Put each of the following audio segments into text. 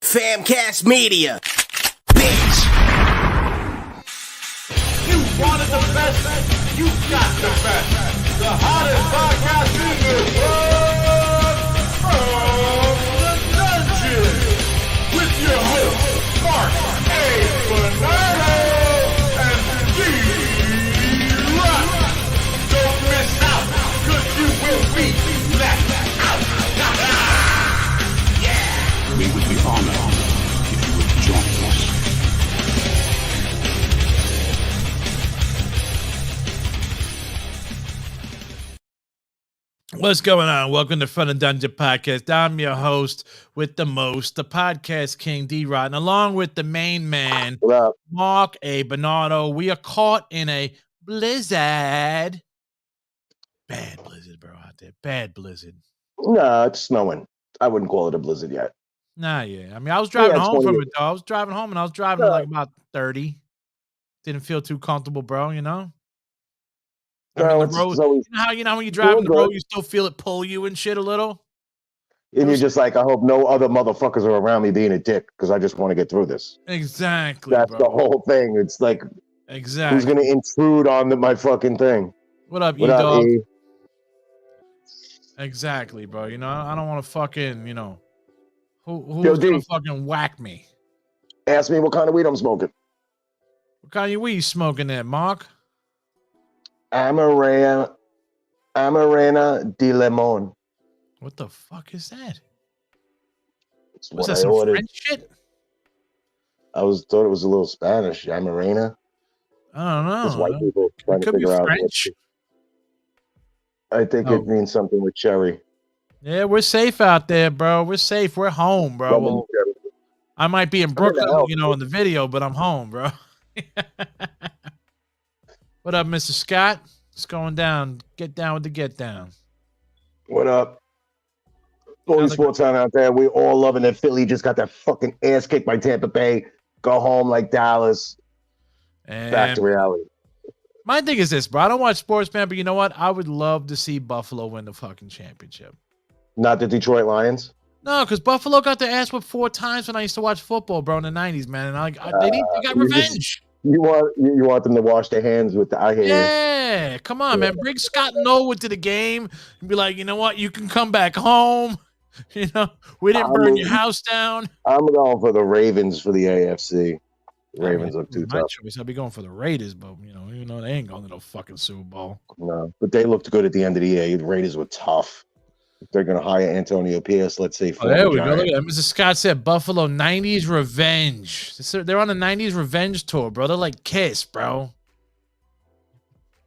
Famcast Media. Bitch. You wanted the best, you got the best. The hottest podcast in the world. From the dungeon. With your hosts, Mark A. Bernardo and Dee Rotten. Don't miss out, cause you will be left out. We would be honored if you would join us. What's going on? Welcome to Fun and Dungeon Podcast. I'm your host with the most, the podcast king, Dee Rotten, along with the main man, Mark A. Bernardo. We are caught in a blizzard. Bad blizzard, bro, out there. Bad blizzard. No, it's snowing. I wouldn't call it a blizzard yet. Nah, yeah. I mean, I was driving home from it, though. I was driving home, and I was driving like about 30. Didn't feel too comfortable, bro, you know? I mean, the road, you know when you drive on the road, you still feel it pull you and shit a little? And you're just like, I hope no other motherfuckers are around me being a dick, because I just want to get through this. Exactly, That's bro. the whole thing. It's like, exactly. who's going to intrude on my fucking thing? What up, What up, E-Dog? E? Exactly, bro. You know, I don't want to fucking, you know, who's Yo, gonna D. fucking whack me? Ask me what kind of weed I'm smoking. What kind of weed you smoking there, Mark? Amarena de Limon. What the fuck is that? It's Was what that I some ordered. French shit? Thought it was a little Spanish. Amarena. I don't know. It's white people trying It to could be figure out. French. I think it means something with cherry. Yeah, we're safe out there, bro. We're safe. We're home, bro. Well, I might be in Brooklyn, you know, in the video, but I'm home, bro. What up, Mr. Scott? What's going down? Get down with the get down. What up? All these sports fan out there, we all loving that Philly just got that fucking ass kicked by Tampa Bay. Go home like Dallas. And Back to reality. my thing is this, bro. I don't watch sports, man, but you know what? I would love to see Buffalo win the fucking championship. Not the Detroit Lions. No, because Buffalo got their ass whipped 4 times when I used to watch football, bro, in the 90s, man. And they got revenge. You want them to wash their hands with the I hear you. Yeah, come on, man. Bring Scott Norwood to the game and be like, you know what? You can come back home. You know, we didn't burn your house down. I'm going for the Ravens for the AFC. Ravens look too my tough. choice. I'd be going for the Raiders, but you know they ain't going to no fucking Super Bowl. No, but they looked good at the end of the year. The Raiders were tough. They're going to hire Antonio Pierce. Let's see. Oh, there we go. Look at that. Mr. Scott said Buffalo 90s revenge. They're on the 90s revenge tour, bro. They're like Kiss, bro.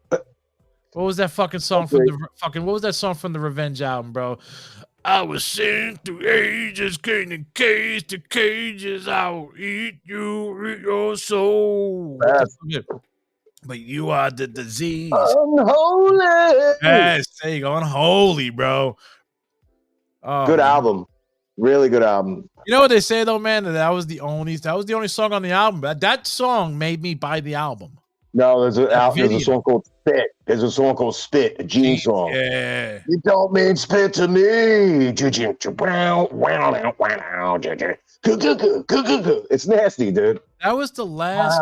What was that fucking song from what was that song from the Revenge album, bro? I was sent through ages, getting cage to cages. I'll eat your soul. But you are the disease. Unholy. Yes, there you go. Unholy, bro. Oh, Good man. album. Really good album. You know what they say though, man? That was the only song on the album. That song made me buy the album. No, there's a song called Spit. There's a song called Spit, a Gene song. Yeah. You don't mean spit to me. It's nasty, dude. That was the last.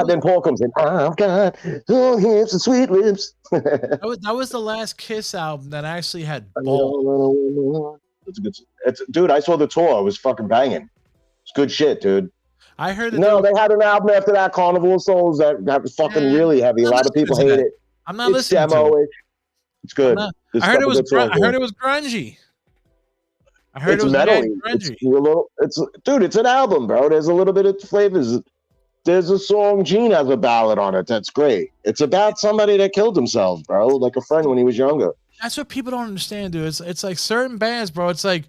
Then Paul comes in. I've got long hips and sweet lips. That was the last Kiss album that actually had balls. It's good. Dude, I saw the tour. It was fucking banging. It's good shit, dude. I heard it. No, they had an album after that, Carnival of Souls, that was fucking really heavy. A lot of people hate it. I'm not listening to it. It's good. I heard it was grungy. I heard it was metal-y. grungy. It's an album, bro. There's a little bit of flavors. There's a song, Gene has a ballad on it. That's great. It's about somebody that killed himself, bro, like a friend when he was younger. That's what people don't understand, dude. It's like certain bands, bro. It's like,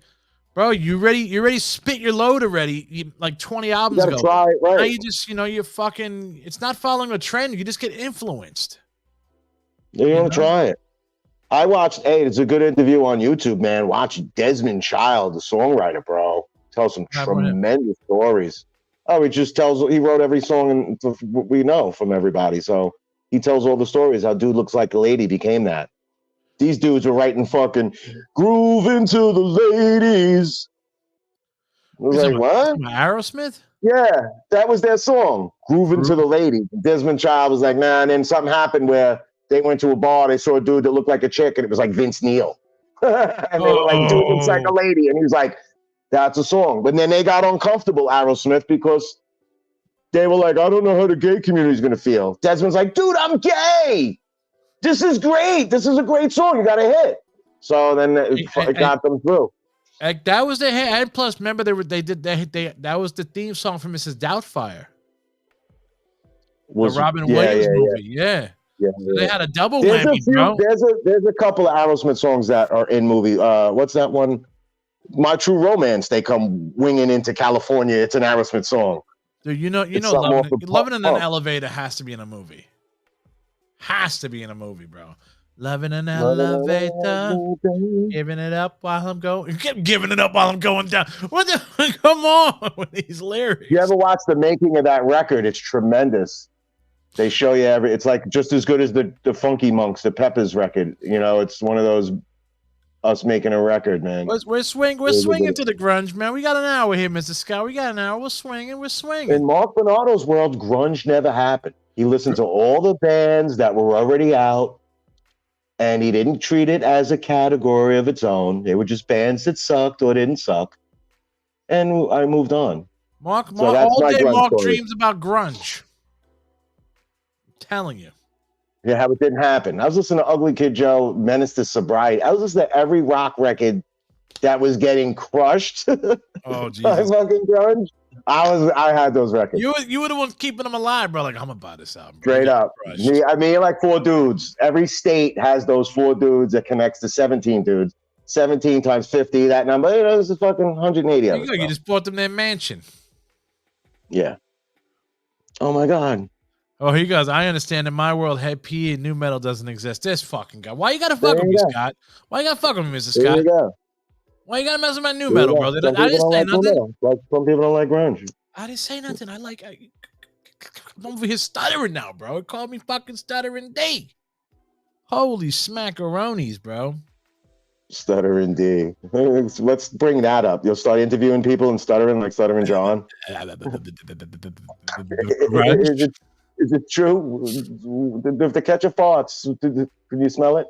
bro, you ready spit your load already, like 20 albums ago. Try it, right. Now you just, you're fucking, it's not following a trend. You just get influenced. You're going to try it. I watched, it's a good interview on YouTube, man. Watch Desmond Child, the songwriter, bro. Tells some tremendous stories. Oh, he wrote every song we know from everybody. So he tells all the stories how dude looks like a lady became that. These dudes were writing fucking groove into the ladies. I was like, what? Aerosmith? Yeah, that was their song, Groovin' to the Lady. Desmond Child was like, nah, and then something happened where they went to a bar, they saw a dude that looked like a chick, and it was like Vince Neil. And they were like, dude looks like a lady. And he was like, that's a song. But then they got uncomfortable, Aerosmith, because they were like, I don't know how the gay community is going to feel. Desmond's like, dude, I'm gay. This is great. This is a great song. You got to hit. So then it got them through. That was the hit. And plus, remember that was the theme song for Mrs. Doubtfire. The Robin Williams movie. Yeah. So they had a double whammy, bro. There's a couple of Aerosmith songs that are in movie. What's that one? My True Romance. They come winging into California. It's an Aerosmith song. Dude, Loving in an Elevator has to be in a movie. Has to be in a movie, bro. Loving an elevator, giving it up while I'm going. You kept giving it up while I'm going down. What the? Come on with these lyrics. You ever watch the making of that record? It's tremendous. They show you it's like just as good as the Funky Monks, the Peppers record. You know, it's one of those us making a record, man. We're swinging to the grunge, man. We got an hour here, Mr. Scott. We got an hour. We're swinging. In Mark Bernardo's world, grunge never happened. He listened to all the bands that were already out, and he didn't treat it as a category of its own. They were just bands that sucked or didn't suck. And I moved on. Mark all day Mark dreams about grunge. I'm telling you. Yeah, how it didn't happen. I was listening to Ugly Kid Joe, Menace to Sobriety. I was listening to every rock record that was getting crushed. Oh, Jesus. By fucking grunge. I had those records. You were the one keeping them alive, bro. Like, I'm gonna buy this album. Straight up. Me, like 4 dudes. Every state has those 4 dudes that connects to 17 dudes. 17 times 50, that number. You know, this is fucking 180 of it. You just bought them their mansion. Yeah. Oh my God. Oh, he goes, I understand in my world, head PE and new metal doesn't exist. This fucking guy. Why you gotta fuck with me, Scott? Why you gotta fuck with me, Mr. Scott? There you go. Why you gotta mess with my new metal, bro? I didn't say nothing. Like some people don't like grunge. I didn't say nothing. I'm over here stuttering now, bro. It called me fucking stuttering D. Holy smackaroonies, bro. Stuttering D. Let's bring that up. You'll start interviewing people and stuttering like Stuttering John. Is it true? If the ketchup farts, can you smell it?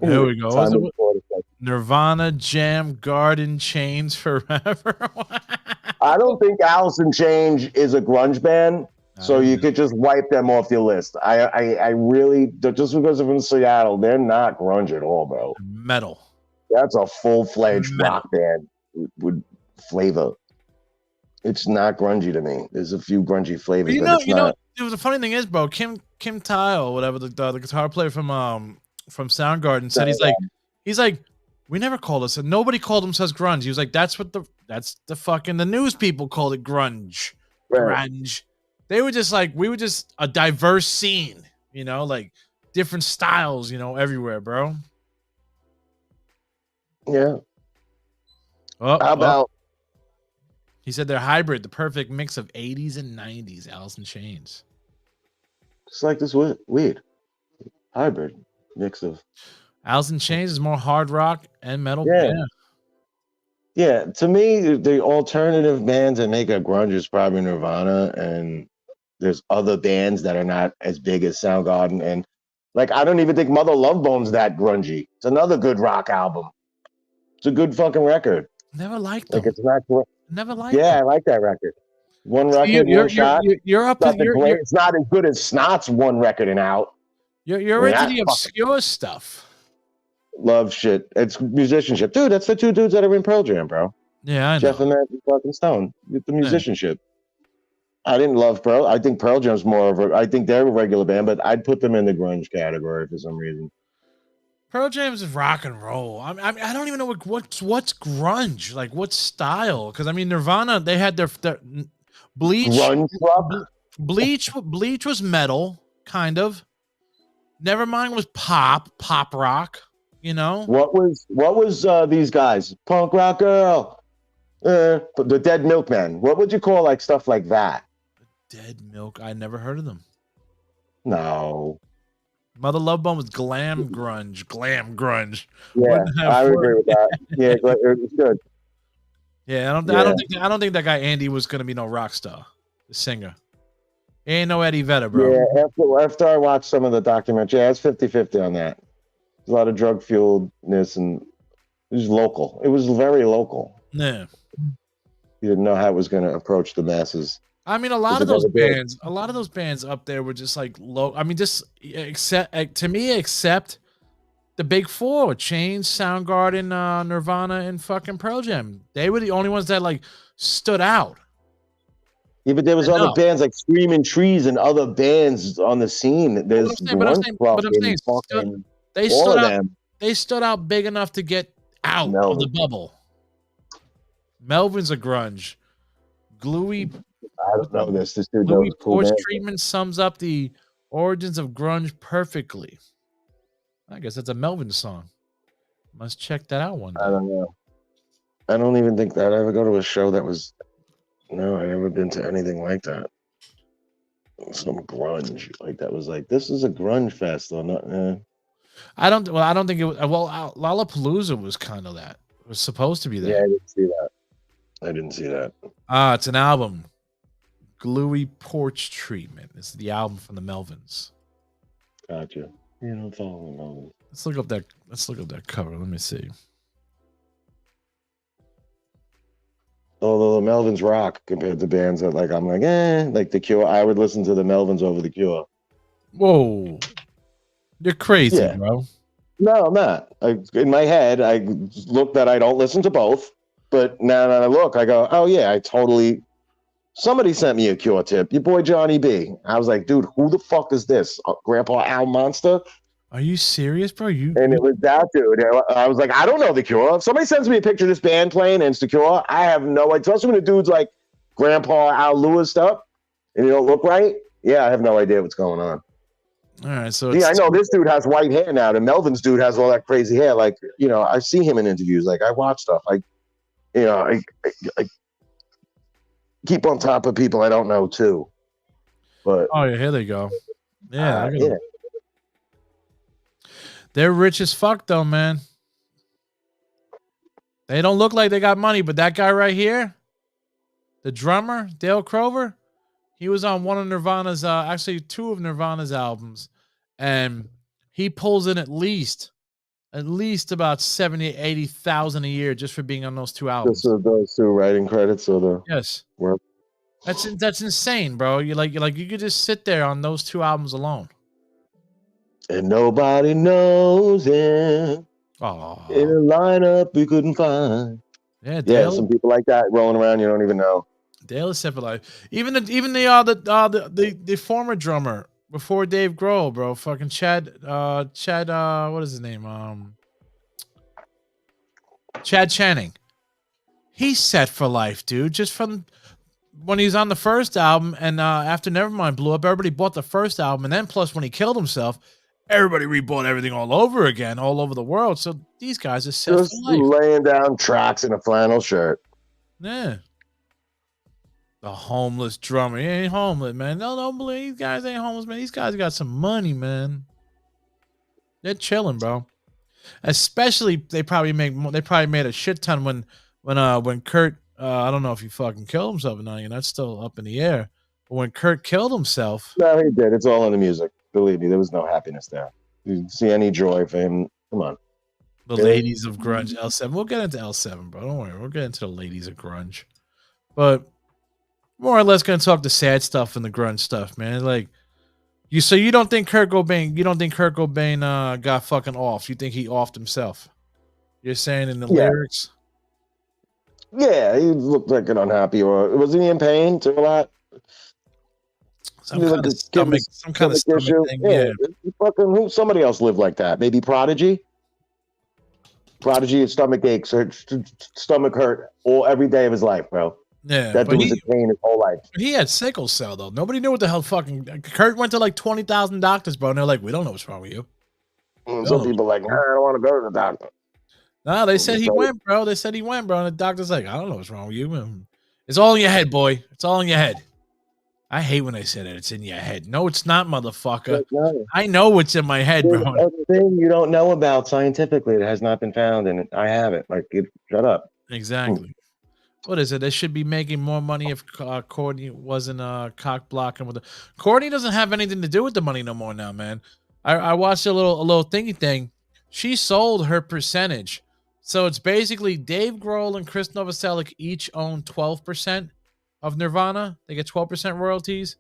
There we go. Nirvana, Jam, Garden, Chains Forever. I don't think Alice in Chains is a grunge band, so you could just wipe them off your list. I really, just because they're from Seattle, they're not grunge at all, bro. Metal. That's a full-fledged rock band with flavor. It's not grungy to me. There's a few grungy flavors, but it's not. It was the funny thing is, bro. Kim Tile, whatever the guitar player from Soundgarden said, he's like, we never called us, and nobody called themselves grunge. He was like, that's the fucking the news people called it grunge. Right. Grunge. They were just like, we were just a diverse scene, you know, like different styles, you know, everywhere, bro. Yeah. How about? He said they're hybrid, the perfect mix of 80s and 90s, Alice in Chains. Just like this weed. Hybrid mix of. Alice in Chains is more hard rock and metal. Yeah. To me, the alternative bands that make a grunge is probably Nirvana, and there's other bands that are not as big as Soundgarden. And like, I don't even think Mother Love Bone's that grungy. It's another good rock album. It's a good fucking record. Never liked them. Like, it's not. Never liked. Yeah, I like that record. One record, one shot. You're up. It's not as good as Snot's one record and out. You're into the obscure stuff. Love shit. It's musicianship, dude. That's the 2 dudes that are in Pearl Jam, bro. Yeah, I know. Jeff and Matt fucking Stone. The musicianship. I didn't love Pearl. I think Pearl Jam's more of a. I think they're a regular band, but I'd put them in the grunge category for some reason. Pearl Jam's is rock and roll. I don't even know what's grunge, like what style. Because I mean, Nirvana, they had their Bleach. Grunge rock. Bleach was metal, kind of. Nevermind was pop rock. You know what was these guys? Punk rock girl, the Dead Milkmen. What would you call like stuff like that? Dead Milk. I never heard of them. No. Mother Love Bone was glam grunge. Yeah, I would agree with that. Yeah, it was good. Yeah, I don't think that guy Andy was gonna be no rock star, the singer. He ain't no Eddie Vedder, bro. Yeah, after I watched some of the documentary, yeah, it's 50-50 on that. There's a lot of drug fueledness, and it was local. It was very local. Yeah. You didn't know how it was going to approach the masses. I mean, a lot of those bands up there were just like low. I mean, just except the big four: Chains, Soundgarden, Nirvana, and fucking Pearl Jam. They were the only ones that like stood out. Yeah, but there was other bands like Screaming Trees and other bands on the scene. There's they stood out big enough to get out of the bubble. Melvin's a grunge. Gluey. I don't know this. This dude Gluey knows cool Porch band. Treatment sums up the origins of grunge perfectly. I guess that's a Melvin song. Must check that out one day. I don't know. I don't even think that I ever go to a show that was. No, I never been to anything like that. Some grunge like that was like this is a grunge fest or not? I don't think it was. Well, Lollapalooza was kind of that. It was supposed to be that. Yeah, I didn't see that. It's an album. Gluey Porch Treatment. It's the album from the Melvins. Gotcha. You don't follow Melvin. Let's look up that cover. Let me see. Although the Melvins rock compared to bands that like I'm like like The Cure. I would listen to the Melvins over The Cure. Whoa, you're crazy, bro. No, I'm not. In my head, I look that I don't listen to both, but now that I look, I go, oh yeah, I totally. Somebody sent me a Cure tip. Your boy Johnny B. I was like, dude, who the fuck is this? Grandpa Al Monster? Are you serious, bro? And it was that dude. I was like, I don't know The Cure. If somebody sends me a picture of this band playing and it's The Cure, I have no idea. Especially when the dude's like Grandpa Al Lewis stuff, and you don't look right. Yeah, I have no idea what's going on. All right, so I know this dude has white hair now. The Melvin's dude has all that crazy hair. Like, I see him in interviews. Like, I watch stuff. I keep on top of people I don't know too. But oh yeah, here they go. Yeah, they're rich as fuck though, man. They don't look like they got money, but that guy right here, the drummer, Dale Crover, he was on one of Nirvana's, actually two of Nirvana's albums, and he pulls in at least about 70,000 to 80,000 a year just for being on those two albums. Those two writing credits or the yes, work. That's insane, bro. You could just sit there on those two albums alone. And nobody knows him. Oh, in a lineup we couldn't find. Yeah, Dale, some people like that rolling around you don't even know. Dale is set for life. Even the former drummer before Dave Grohl, bro, fucking Chad, what is his name? Chad Channing. He's set for life, dude. Just from when he's on the first album, and after Nevermind blew up, everybody bought the first album, and then plus when he killed himself, everybody rebought everything all over again, all over the world. So these guys are set just for life. Laying down tracks in a flannel shirt. Yeah. The homeless drummer. He ain't homeless, man. No, don't believe these guys ain't homeless, man. These guys got some money, man. They're chilling, bro. Especially they probably made a shit ton when Kurt I don't know if he fucking killed himself or not. That's still up in the air. But when Kurt killed himself, no, he did. It's all in the music. Believe me, there was no happiness there. You see any joy for him? Come on. The ladies of grunge, L7. We'll get into L7, bro. Don't worry. We'll get into the ladies of grunge. But more or less going to talk the sad stuff and the grunge stuff, man. Like you don't think Kurt Cobain got fucking off. You think he offed himself. You're saying in the lyrics? Yeah, he looked like an unhappy, or was he in pain too a lot? Some kind of stomach thing. Yeah. Fucking somebody else lived like that. Maybe Prodigy. Prodigy, stomach aches, or stomach hurt every day of his life, bro. Yeah, that dude was in pain his whole life. He had sickle cell though. Nobody knew what the hell fucking. Kurt went to like 20,000 doctors, bro, and they're like, "We don't know what's wrong with you." Some people are like, "Nah, I don't want to go to the doctor." No, they said he went, bro. They said he went, bro. And the doctor's like, "I don't know what's wrong with you. It's all in your head, boy. It's all in your head." I hate when they say that it's in your head. No, it's not, motherfucker. I know what's in my head, bro. Everything you don't know about scientifically that has not been found, and I have it. Like, shut up. Exactly. what is it? They should be making more money if Courtney wasn't cock blocking with the. Courtney doesn't have anything to do with the money no more now, man. I watched a little thingy thing. She sold her percentage, so it's basically Dave Grohl and Chris Novoselic each own 12% of Nirvana. They get 12% royalties,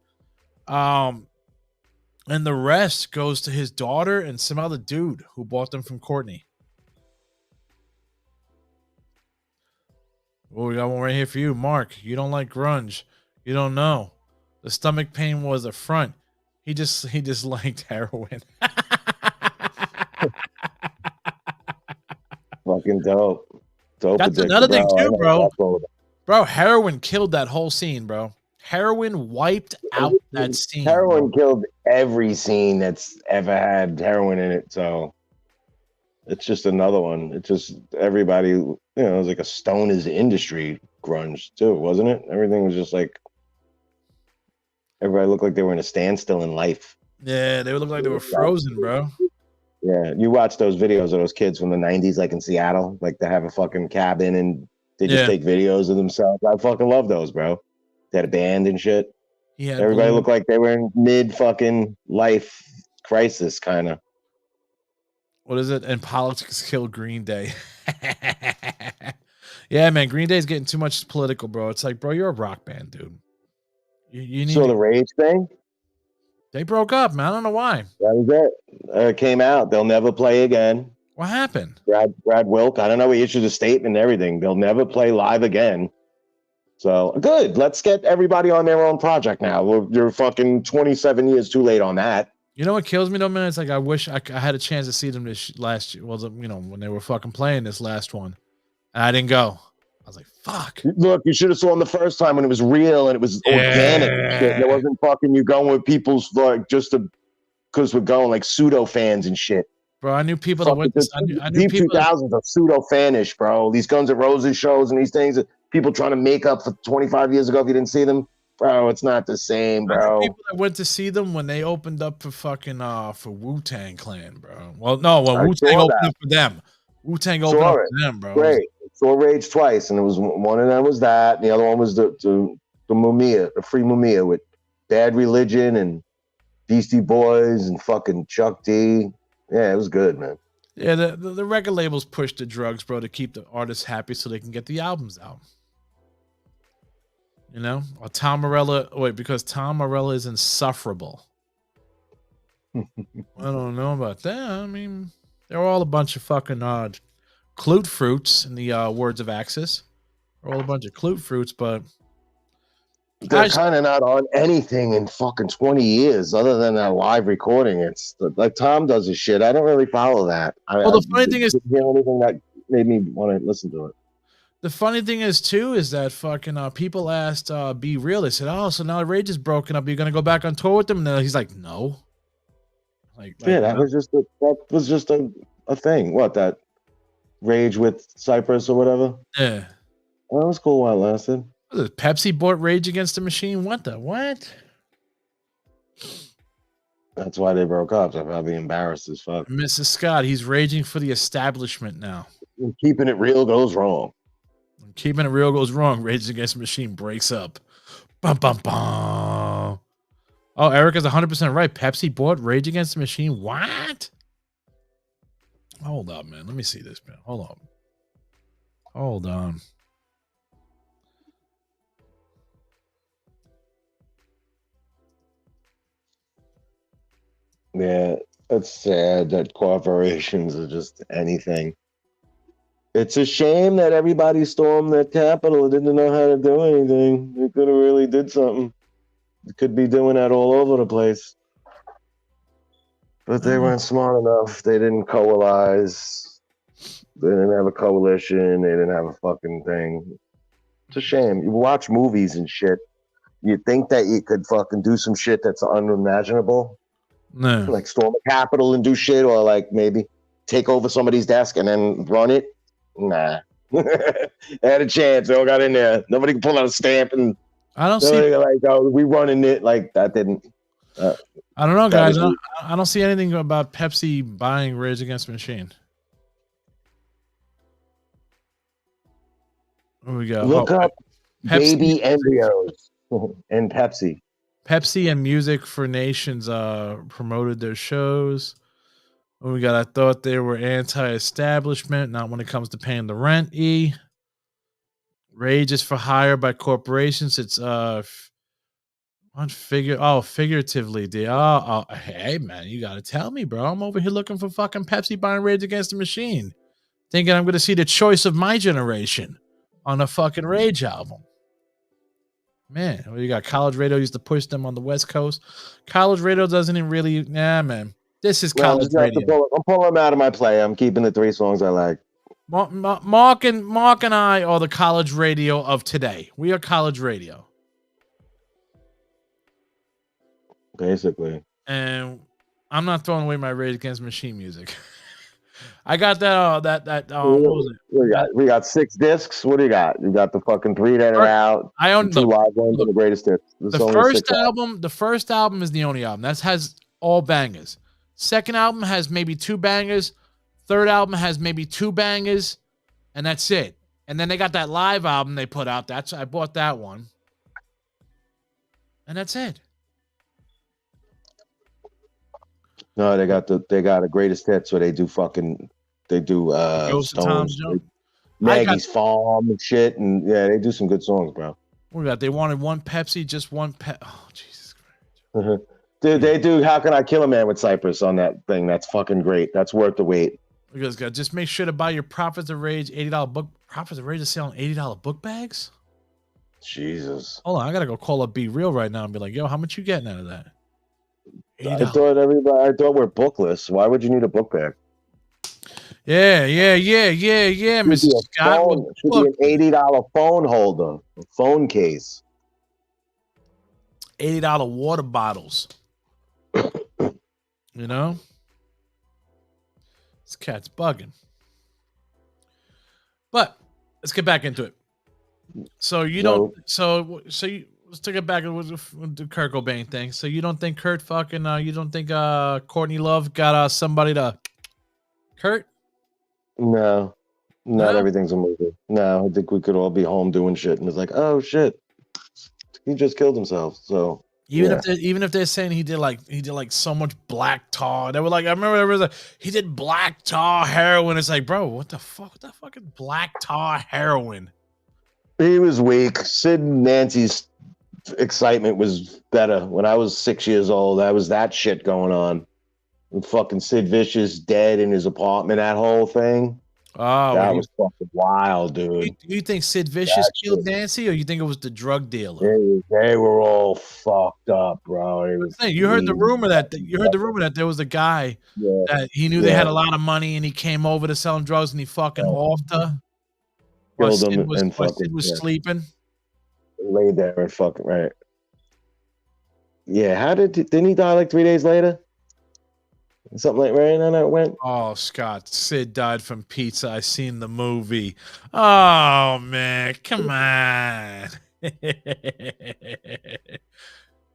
and the rest goes to his daughter and some other dude who bought them from Courtney. Well, we got one right here for you, Mark. You don't like grunge. You don't know. The stomach pain was a front. He just liked heroin. Fucking dope. That's another thing too, bro. Bro, heroin killed that whole scene, bro. Heroin wiped out that scene. Heroin killed every scene that's ever had heroin in it. So it's just another one. It's just everybody, it was like a stoners industry grunge too, wasn't it? Everything was just like, everybody looked like they were in a standstill in life. Yeah, they would look like they were frozen, bro. Yeah, you watch those videos of those kids from the 90s, like in Seattle, like they have a fucking cabin and they just take videos of themselves. I fucking love those, bro. They had a band and shit. Yeah, everybody looked like they were in mid fucking life crisis, kind of. What is it? And politics killed Green Day. Yeah, man, Green Day's getting too much political, bro. It's like, bro, you're a rock band, dude. You need the Rage thing? They broke up, man. I don't know why. That was it. It came out. They'll never play again. What happened? Brad Wilk. I don't know. He issued a statement and everything. They'll never play live again. So good. Let's get everybody on their own project now. You're fucking 27 years too late on that. You know what kills me though, man? It's like I wish I had a chance to see them this last year. Well, when they were fucking playing this last one, and I didn't go. I was like, "Fuck!" Look, you should have saw them the first time when it was real and it was organic. Shit. There wasn't fucking you going with people's like just because we're going like pseudo fans and shit. Bro, I knew people that went. I knew Deep people 2000s are pseudo fanish, bro. These Guns N' Roses shows and these things that people trying to make up for 25 years ago if you didn't see them. Bro, it's not the same, bro. People that went to see them when they opened up for fucking for Wu-Tang Clan, bro. Well, no, when Wu-Tang opened up for them. Wu-Tang opened up for them, bro. Great. Saw Rage twice, and it was one of them was that, and the other one was the Mumia, the Free Mumia with Bad Religion and Beastie Boys and fucking Chuck D. Yeah, it was good, man. Yeah, the record labels push the drugs, bro, to keep the artists happy so they can get the albums out. You know, or Tom Morello. Wait, because Tom Morello is insufferable. I don't know about that. I mean, they're all a bunch of fucking clute fruits, in the words of Axis. They're all a bunch of clute fruits, but they're kind of not on anything in fucking 20 years other than that live recording. It's like Tom does his shit. I don't really follow that. The funny thing is, hear anything that made me want to listen to it. The funny thing is too is that fucking people asked Be Real. They said, "Oh, so now Rage is broken up. You're gonna go back on tour with them?" And then he's like, "No." That was just a thing. What, that Rage with Cypress or whatever? Yeah, well, that was cool while it lasted. Was it Pepsi bought Rage Against the Machine? What? That's why they broke up. So I'll be embarrassed as fuck. Mrs. Scott, he's raging for the establishment now. Keeping it real goes wrong. Keeping it real goes wrong. Rage Against the Machine breaks up. Bum, bum, bum. Oh, Eric is 100% right. Pepsi bought Rage Against the Machine. What? Hold up, man. Let me see this, man. Hold on. Yeah, it's sad that corporations are just anything. It's a shame that everybody stormed the Capitol and didn't know how to do anything. They could have really did something. They could be doing that all over the place. But they weren't smart enough. They didn't coalesce. They didn't have a coalition. They didn't have a fucking thing. It's a shame. You watch movies and shit. You think that you could fucking do some shit that's unimaginable. No. Like storm a Capitol and do shit, or like maybe take over somebody's desk and then run it. Nah. They had a chance. They all got in there. Nobody can pull out a stamp and I don't see like, oh, we running it. Like that didn't. I don't know, guys. I don't see anything about Pepsi buying Rage Against the Machine. What we got? Look up Pepsi, baby embryos and Pepsi. Pepsi and Music for Nations promoted their shows. What we got? I thought they were anti-establishment, not when it comes to paying the rent. Rage is for hire by corporations. It's figuratively, dude. Hey man, you gotta tell me, bro. I'm over here looking for fucking Pepsi buying Rage Against the Machine, thinking I'm gonna see the choice of my generation on a fucking Rage album. Man, well, you got college radio used to push them on the West Coast. College radio doesn't even really, man. This is college radio. I'm pulling them out of my play. I'm keeping the 3 songs I like. Mark and I are the college radio of today. We are college radio. Basically. And I'm not throwing away my Rage Against Machine music. I got that. What was it? We got 6 discs. What do you got? You got the fucking 3 that are out. I own 2 live ones and the greatest hits. The first album is the only album that has all bangers. Second album has maybe 2 bangers. Third album has maybe 2 bangers, and that's it. And then they got that live album they put out. I bought that one, and that's it. No, they got a greatest hits where they do Stones, Maggie's Farm and shit, and yeah, they do some good songs, bro. What we got? They wanted one Pepsi, just one Oh, Jesus Christ. Dude, they do How Can I Kill a Man with Cypress on that thing. That's fucking great. That's worth the wait. Because just make sure to buy your Prophets of Rage $80 book. Prophets of Rage is selling $80 book bags? Jesus. Hold on, I gotta go call up Be Real right now and be like, yo, how much you getting out of that? $80. I thought we're bookless. Why would you need a book bag? Yeah, Mrs. Scott. It should be an $80 phone holder, a phone case. $80 water bottles. You know? This cat's bugging. But let's get back into it. So you don't let's take it back with the Kurt Cobain thing. So you don't think Kurt fucking you don't think Courtney Love got somebody to Kurt? No, not everything's a movie. No, I think we could all be home doing shit, and it's like, oh shit, he just killed himself. So even if they're saying he did like so much black tar, they were like, I remember there was he did black tar heroin. It's like, bro, what the fuck? What the fucking black tar heroin? He was weak. Sid and Nancy's excitement was better when I was 6 years old. That was that shit going on. And fucking Sid Vicious dead in his apartment, that whole thing. Oh, that was fucking wild, dude. You think Sid Vicious killed Nancy, or you think it was the drug dealer? They were all fucked up, bro. You heard the rumor that there was a guy that he knew they had a lot of money, and he came over to sell drugs, and he fucking offed her. Killed him and Sid was sleeping. Laid there and fucking right. Yeah, didn't he die like 3 days later? Something like right now it went. Oh, Scott, Sid died from pizza. I seen the movie. Oh man, come on.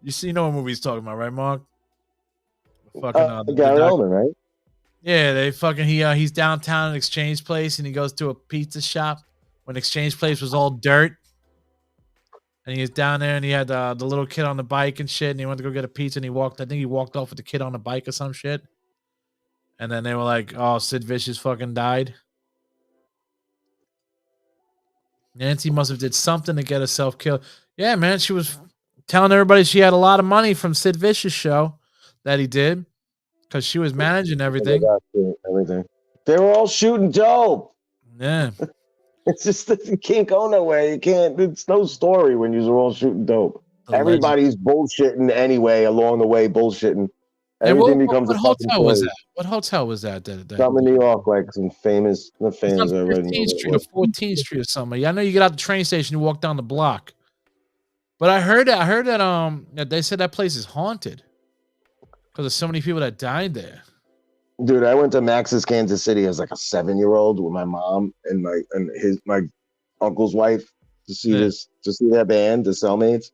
You know what movie he's talking about, right, Mark? Fucking Gary Oldman, right? Yeah, they fucking he's downtown at Exchange Place, and he goes to a pizza shop when Exchange Place was all dirt. And he was down there, and he had the little kid on the bike and shit, and he went to go get a pizza, and he walked off with the kid on the bike or some shit. And then they were like, oh, Sid Vicious fucking died. Nancy must have did something to get herself killed. Yeah, man, she was telling everybody she had a lot of money from Sid Vicious show that he did because she was managing everything. Everything. They were all shooting dope. Yeah. It's just that you can't go nowhere. You can't. It's no story when you're all shooting dope. Everybody's bullshitting anyway along the way, bullshitting. Everything becomes what hotel was that? What hotel was that? Some in New York, like some famous, not famous. 15th Street or 14th Street or something. I know you get out the train station, you walk down the block. But I heard that they said that place is haunted because there's so many people that died there. Dude, I went to Max's Kansas City as like a 7-year-old with my mom and my uncle's wife to see that band, the Cellmates.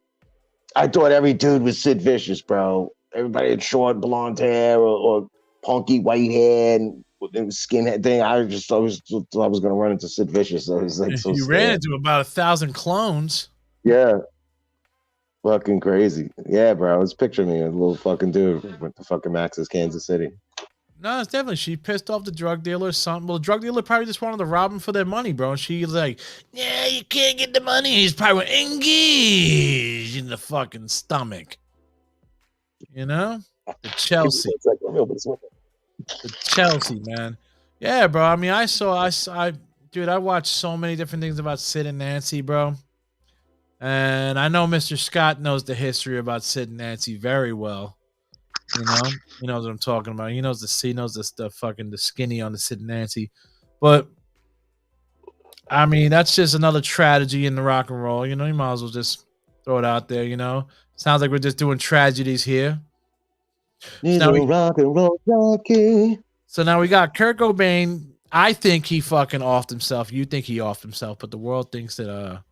I thought every dude was Sid Vicious, bro. Everybody had short blonde hair or punky white hair, and skinhead thing. I was gonna run into Sid Vicious. I was like, so You scared. ran into about 1,000 clones. Yeah, fucking crazy. Yeah, bro. I was picturing me a little fucking dude went to fucking Max's Kansas City. No, it's definitely she pissed off the drug dealer or something. Well, the drug dealer probably just wanted to rob him for their money, bro. And she's like, "Yeah, you can't get the money." He's probably engaged in the fucking stomach. You know, the Chelsea, the Chelsea, man. Yeah, bro. I mean, dude, I watched so many different things about Sid and Nancy, bro. And I know Mr. Scott knows the history about Sid and Nancy very well. You know, he knows what I'm talking about. He knows the skinny on the Sid and Nancy. But I mean, that's just another tragedy in the rock and roll. You know, you might as well just throw it out there. You know, sounds like we're just doing tragedies here. Rock and roll jockey. So now we got Kurt Cobain. I think he fucking offed himself. You think he offed himself, but the world thinks that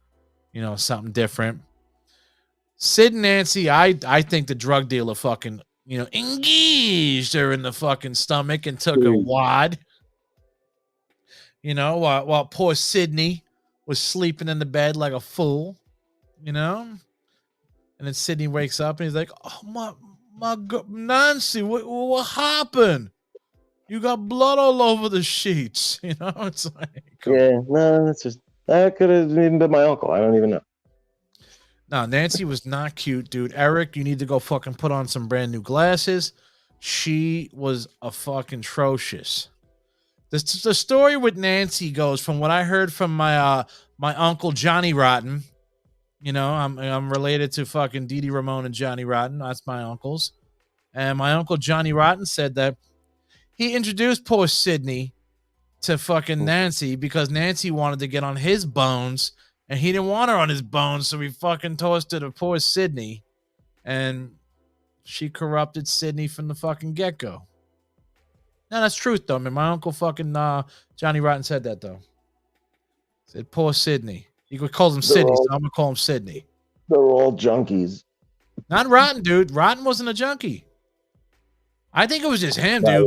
you know, something different. Sid and Nancy, I think the drug dealer fucking, you know, engaged her in the fucking stomach and took a wad. You know, while poor Sydney was sleeping in the bed like a fool, you know? And then Sydney wakes up and he's like, "Oh my God, Nancy, what happened? You got blood all over the sheets." You know, it's like, yeah, no, that's just that could have even been my uncle. I don't even know. No, Nancy was not cute, dude. Eric, you need to go fucking put on some brand new glasses. She was a fucking atrocious. The story with Nancy goes from what I heard from my uncle Johnny Rotten. You know, I'm related to fucking Dee Ramone and Johnny Rotten. That's my uncles. And my uncle Johnny Rotten said that he introduced poor Sydney to fucking Nancy because Nancy wanted to get on his bones and he didn't want her on his bones, so he fucking tossed her to poor Sydney, and she corrupted Sydney from the fucking get-go. No, that's truth though, man. My uncle fucking Johnny Rotten said that though. Said poor Sydney. He calls him Sydney, so I'm gonna call him Sydney. They're all junkies. Not Rotten, dude. Rotten wasn't a junkie. I think it was just him, dude.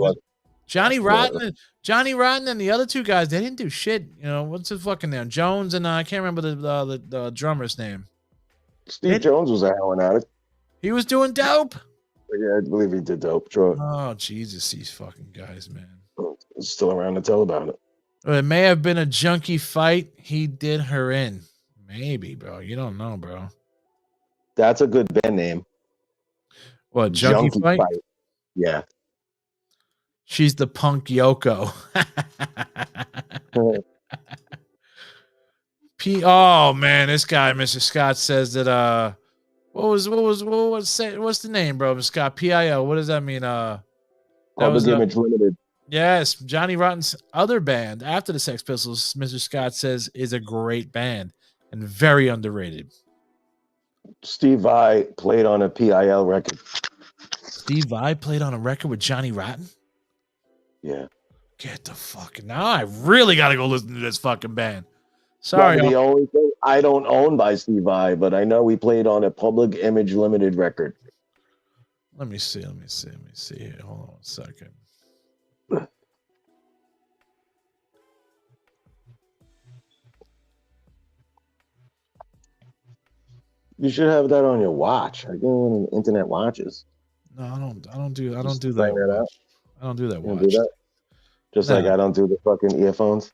Johnny Rotten and the other two guys, they didn't do shit. You know, what's his fucking name? Jones and I can't remember the drummer's name. Steve Jones was a heroin addict. He was doing dope. Yeah, I believe he did dope. Sure. Oh, Jesus, these fucking guys, man. Still around to tell about it. It may have been a junkie fight. He did her in. Maybe, bro. You don't know, bro. That's a good band name. What, junkie fight? Yeah. She's the punk Yoko. Oh man, this guy, Mr. Scott, says that what's the name, bro? Mr. Scott, PIO. What does that mean? Public Image Limited. Yes, Johnny Rotten's other band after the Sex Pistols, Mr. Scott says, is a great band and very underrated. Steve Vai played on a PIL record. Steve Vai played on a record with Johnny Rotten? Yeah. Get the fucking... Now I really got to go listen to this fucking band. Sorry. The only thing I don't own by Steve Vai, but I know he played on a Public Image Limited record. Let me see here. Hold on a second. You should have that on your watch. I get one of internet watches. No, I don't do that. I don't do that watch. Do that? Just like I don't do the fucking earphones.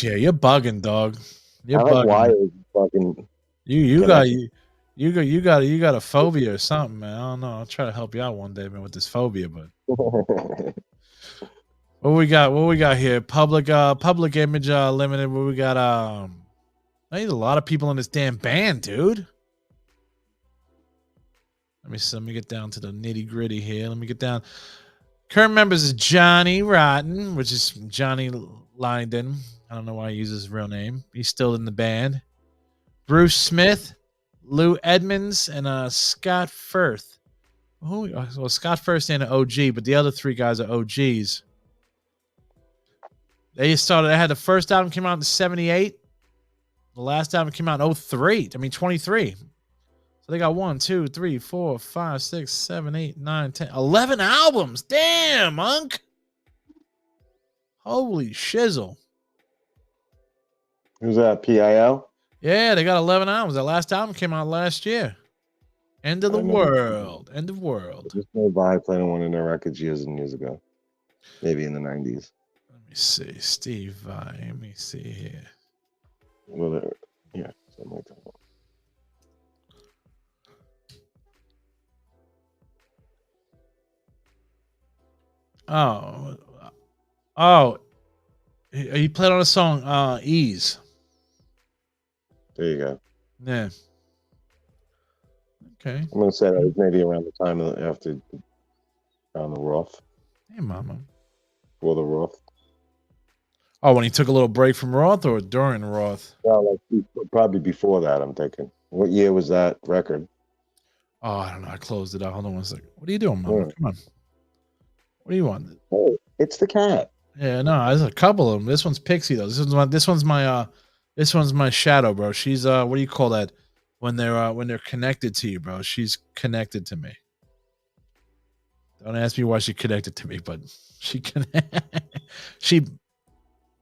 Yeah, you're bugging, dog. You're bugging. Wires, fucking. You got a phobia or something, man. I don't know. I'll try to help you out one day, man, with this phobia. But what we got here? Public Image Limited. What we got? There's a lot of people in this damn band, dude. Let me get down to the nitty gritty here. Let me get down. Current members is Johnny Rotten, which is Johnny Lyndon. I don't know why he uses his real name. He's still in the band. Bruce Smith, Lou Edmonds, and Scott Firth. Well, Scott Firth ain't an OG, but the other three guys are OGs. They had the first album came out in 78. The last album came out in 23. So they got 1, 2, 3, 4, 5, 6, 7, 8, 9, 10, 11 albums. Damn, Monk. Holy shizzle. Who's that? PIL? Yeah, they got 11 albums. That last album came out last year. End of the world. End of world. Just no vibe playing one of their records years and years ago. Maybe in the 90s. Let me see. Steve Vai. Let me see here. Well, yeah, something like that. Oh, he played on a song, Ease. There you go. Yeah. Okay. I'm gonna say that was maybe around the time after on the Roth. Hey, mama. For the Roth. Oh, when he took a little break from Roth or during Roth? Well, like probably before that. I'm thinking. What year was that record? Oh, I don't know. I closed it out. Hold on one second. What are you doing, mama? Come on. What do you want? Oh, it's the cat. Yeah, no, there's a couple of them. This one's Pixie though. This one's my shadow, bro. She's what do you call that? When they're connected to you, bro. She's connected to me. Don't ask me why she connected to me, but she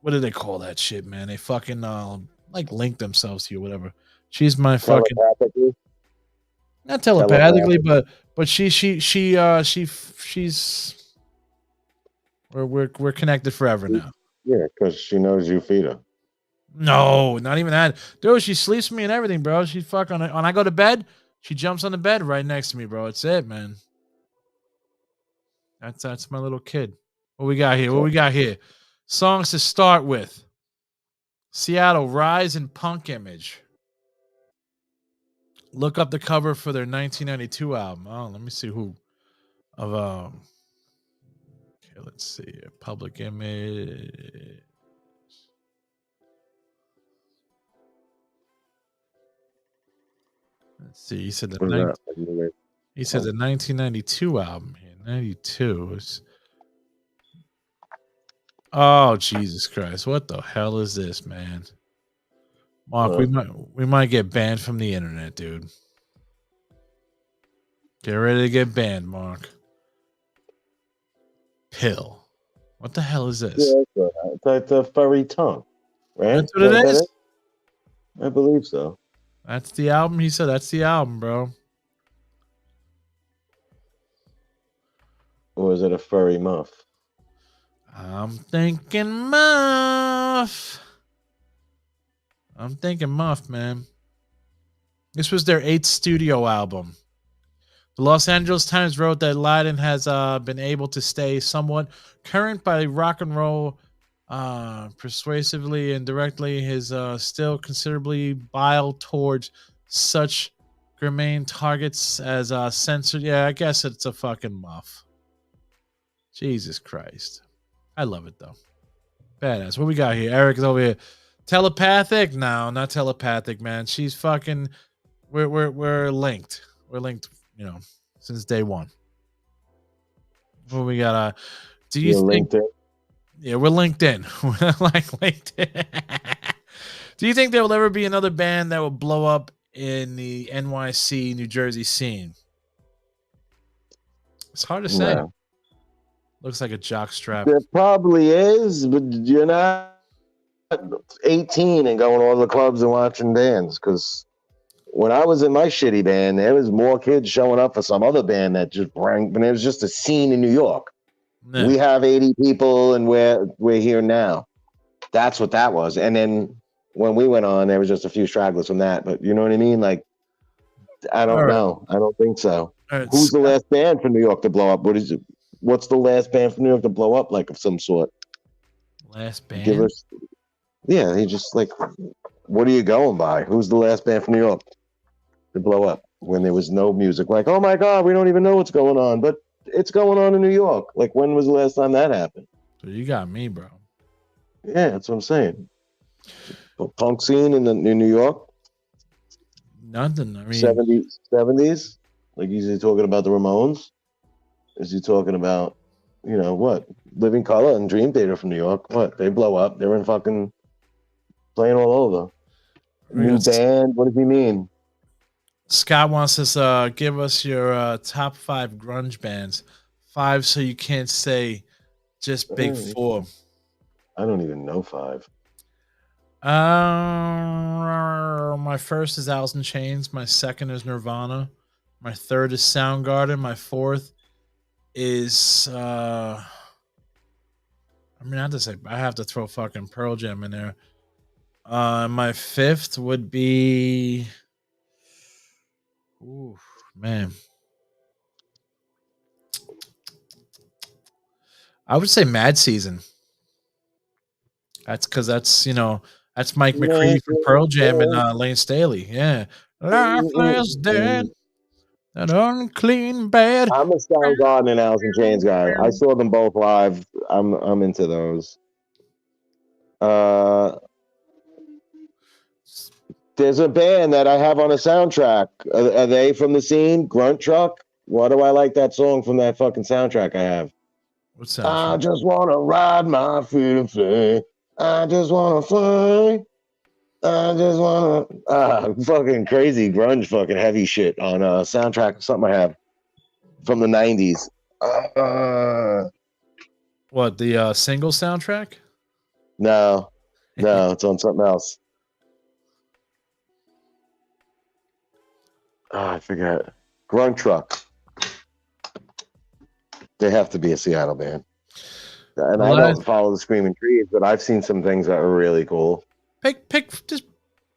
what do they call that shit, man? They fucking like link themselves to you, whatever. She's my fucking not telepathically, but she's we're connected forever now. Yeah, because she knows you feed her. No, not even that. Dude, she sleeps with me and everything, bro. She when I go to bed, she jumps on the bed right next to me, bro. It's it, man. That's my little kid. What we got here? Songs to start with. Seattle, Rise in Punk Image. Look up the cover for their 1992 album. Oh, let me see who of okay, let's see. Public Image. Let's see. He said the 1992 album here. 92 is. Oh Jesus Christ! What the hell is this, man? Mark, we might get banned from the internet, dude. Get ready to get banned, Mark. Pill. What the hell is this? Yeah, it's like the furry tongue, right? That's what it is. I believe so. That's the album. He said that's the album, bro. Or is it a furry muff? I'm thinking Muff. Man. This was their 8th studio album. The Los Angeles Times wrote that Lydon has been able to stay somewhat current by rock and roll persuasively and directly. His still considerably bile towards such germane targets as censored. Yeah, I guess it's a fucking muff. Jesus Christ. I love it though. Badass. What we got here? Eric is over here. Telepathic? No, not telepathic, man. She's fucking. We're linked. We're linked. You know, since day one. What we got? Do you think? LinkedIn? Yeah, we're LinkedIn. We're like LinkedIn. Do you think there will ever be another band that will blow up in the NYC, New Jersey scene? It's hard to say. No. Looks like a jock strap. There probably is, but you're not 18 and going to all the clubs and watching bands. Because when I was in my shitty band, there was more kids showing up for some other band that just rang. But it was just a scene in New York. Yeah. We have 80 people, and we're here now. That's what that was. And then when we went on, there was just a few stragglers from that. But you know what I mean? Like, I don't know. I don't think so. Right. Who's the last band from New York to blow up? What's the last band from New York to blow up, like, of some sort? Last band? Yeah, he just, like, what are you going by? Who's the last band from New York to blow up when there was no music? Like, oh, my God, we don't even know what's going on. But it's going on in New York. Like, when was the last time that happened? So you got me, bro. Yeah, that's what I'm saying. Punk scene in New York? Nothing. I mean, 70s? Like, is he talking about the Ramones? Is he talking about, you know, what? Living Colour and Dream Theater from New York? What? They blow up. They're in fucking playing all over. New band? What does he mean? Scott wants us to give us your top 5 grunge bands. 5 so you can't say just big 4. I don't even know 5. My first is Alice in Chains. My second is Nirvana. My third is Soundgarden. My fourth is I have to throw fucking Pearl Jam in there. My fifth would be, ooh, man, I would say Mad Season. That's because that's Mike McCready from Pearl Jam and Lane Staley. Yeah, lifeless dead, that unclean bed. I'm a Soundgarden and Alice in Chains guy. I saw them both live. I'm into those. There's a band that I have on a soundtrack. Are they from the scene? Grunt Truck? Why do I like that song from that fucking soundtrack I have? What soundtrack? I just want to ride my freedom flag. I just want to fly. I just want to fucking crazy grunge fucking heavy shit on a soundtrack something I have from the 90s. What, the single soundtrack? No, it's on something else. I forget. Grunt Truck. They have to be a Seattle band. And I don't follow the Screaming Trees, but I've seen some things that are really cool. Just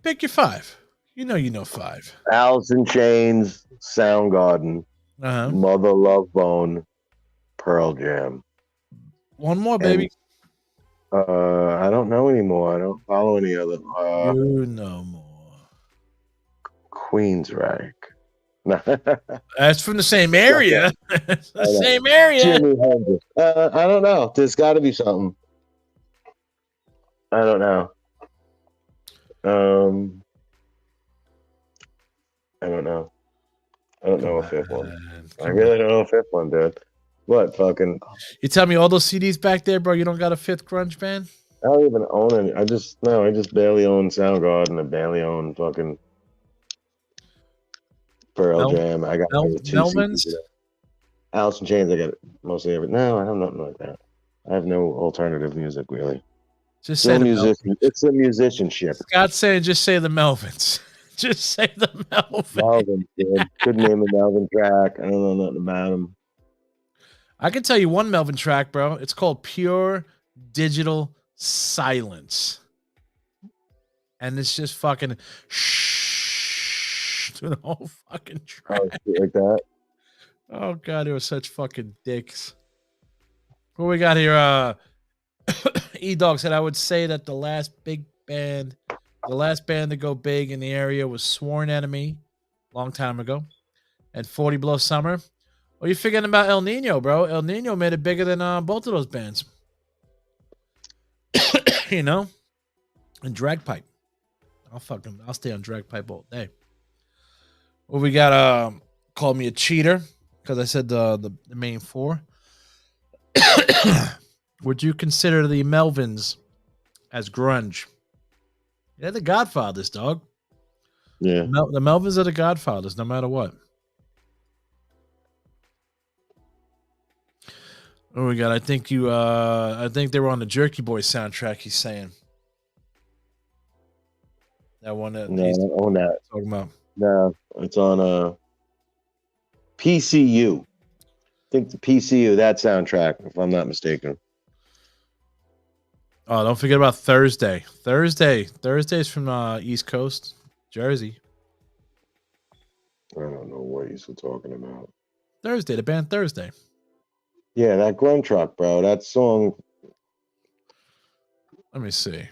pick your 5. You know 5. Alice in Chains, Soundgarden, Mother Love Bone, Pearl Jam. One more, baby. I don't know anymore. I don't follow any other. You know more. Queensryche. That's from the same area. The same area. Jimi Hendrix. I don't know. There's got to be something. I don't know. I don't know. I don't know a fifth one. I really don't know a fifth one, dude. What fucking? You tell me all those CDs back there, bro. You don't got a fifth grunge band? I don't even own any. I just barely own Soundgarden. I barely own fucking Pearl Jam. I got Melvins. Alice in Chains. I got mostly everything. No, I have nothing like that. I have no alternative music really. Just say it's a musicianship. Scott's saying, just say the Melvins. Just say the Melvins. Melvin, dude. Couldn't name a Melvin track. I don't know nothing about him. I can tell you one Melvin track, bro. It's called Pure Digital Silence. And it's just fucking shh to the whole fucking track. Oh, like that. Oh god, they were such fucking dicks. What we got here? E-Dog said, I would say that the last band to go big in the area was Sworn Enemy, long time ago, and 40 Below Summer. Well, you're forgetting about El Nino, bro. El Nino made it bigger than both of those bands. You know? And Dragpipe. I'll stay on Dragpipe all day. Well, we got Call Me a Cheater, because I said the main 4. Would you consider the Melvins as grunge? They're the Godfathers, dog. Yeah. The Melvins are the Godfathers, no matter what. Oh, we got. I think they were on the Jerky Boys soundtrack. He's saying that one. No, I don't own that. Talking about. No, it's on PCU. I think the PCU, that soundtrack, if I'm not mistaken. Oh, don't forget about Thursday. Thursday's from East Coast, Jersey. I don't know what you're talking about. Thursday, the band Thursday. Yeah, that Grunt Truck, bro. That song. Let me see.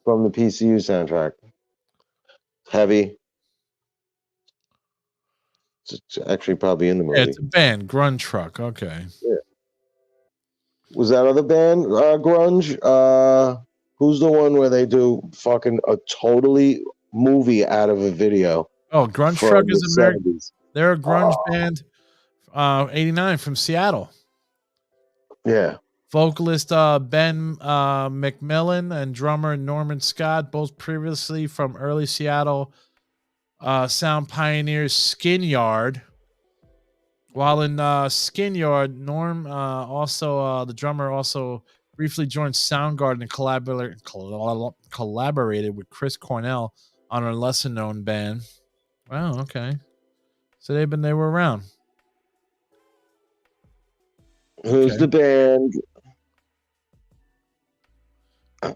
From the PCU soundtrack. Heavy. It's actually probably in the movie. Yeah, it's a band, Grunt Truck. Okay. Yeah. Was that other band, Grunge? Who's the one where they do fucking a totally movie out of a video? Oh, Grunge Truck is American. They're a grunge band, 89 from Seattle. Yeah. Vocalist Ben McMillan and drummer Norman Scott, both previously from early Seattle sound pioneers Skin Yard. While in Skin Yard, Norm the drummer also Briefly joined Soundgarden and collaborated with Chris Cornell on a lesser known band. Wow, okay. So they were around. Who's the band?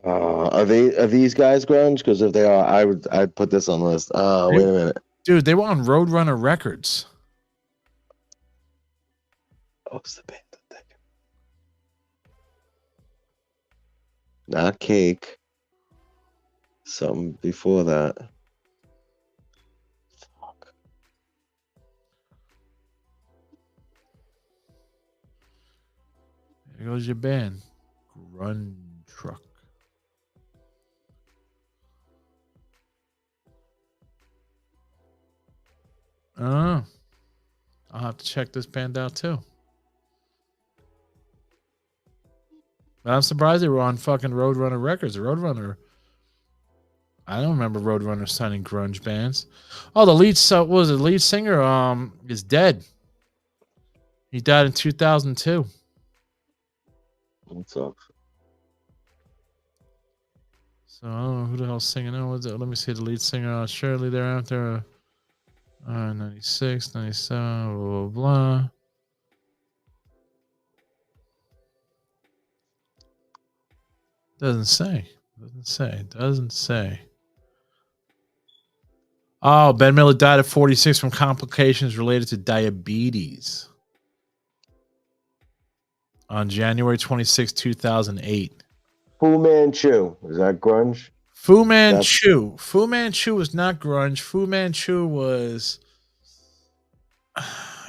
Are these guys grunge? Because if they are, I'd put this on the list. Wait a minute. Dude, they were on Roadrunner Records. What's the band? Not Cake. Something before that. Fuck. There goes your band. Grunge Truck. Oh. I'll have to check this band out too. But I'm surprised they were on fucking Roadrunner Records. Roadrunner. I don't remember Roadrunner signing grunge bands. Oh, the lead singer is dead. He died in 2002. What's up? So I don't know who the hell's singing. Oh, let me see the lead singer. Shortly thereafter, 96, 97, blah, blah, blah. Doesn't say. Oh, Ben Miller died at 46 from complications related to diabetes on January 26, 2008. Fu Manchu. Is that grunge? Fu Manchu. Fu Manchu was not grunge. Fu Manchu was...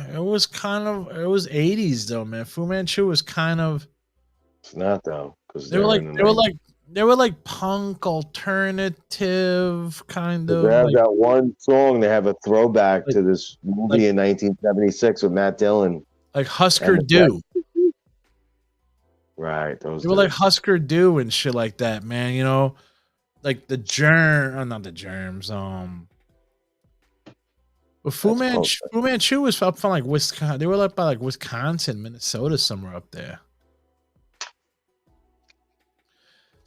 It was 80s though, man. Fu Manchu was kind of... It's not though. They were like punk alternative kind of. They have like, that one song. They have a throwback to this movie in 1976 with Matt Dillon. Like Husker Du. Right. Those they were like Husker Du and shit like that, man. You know, like the not the germs. But Fu Manchu was up from like Wisconsin. They were like by like Wisconsin, Minnesota, somewhere up there.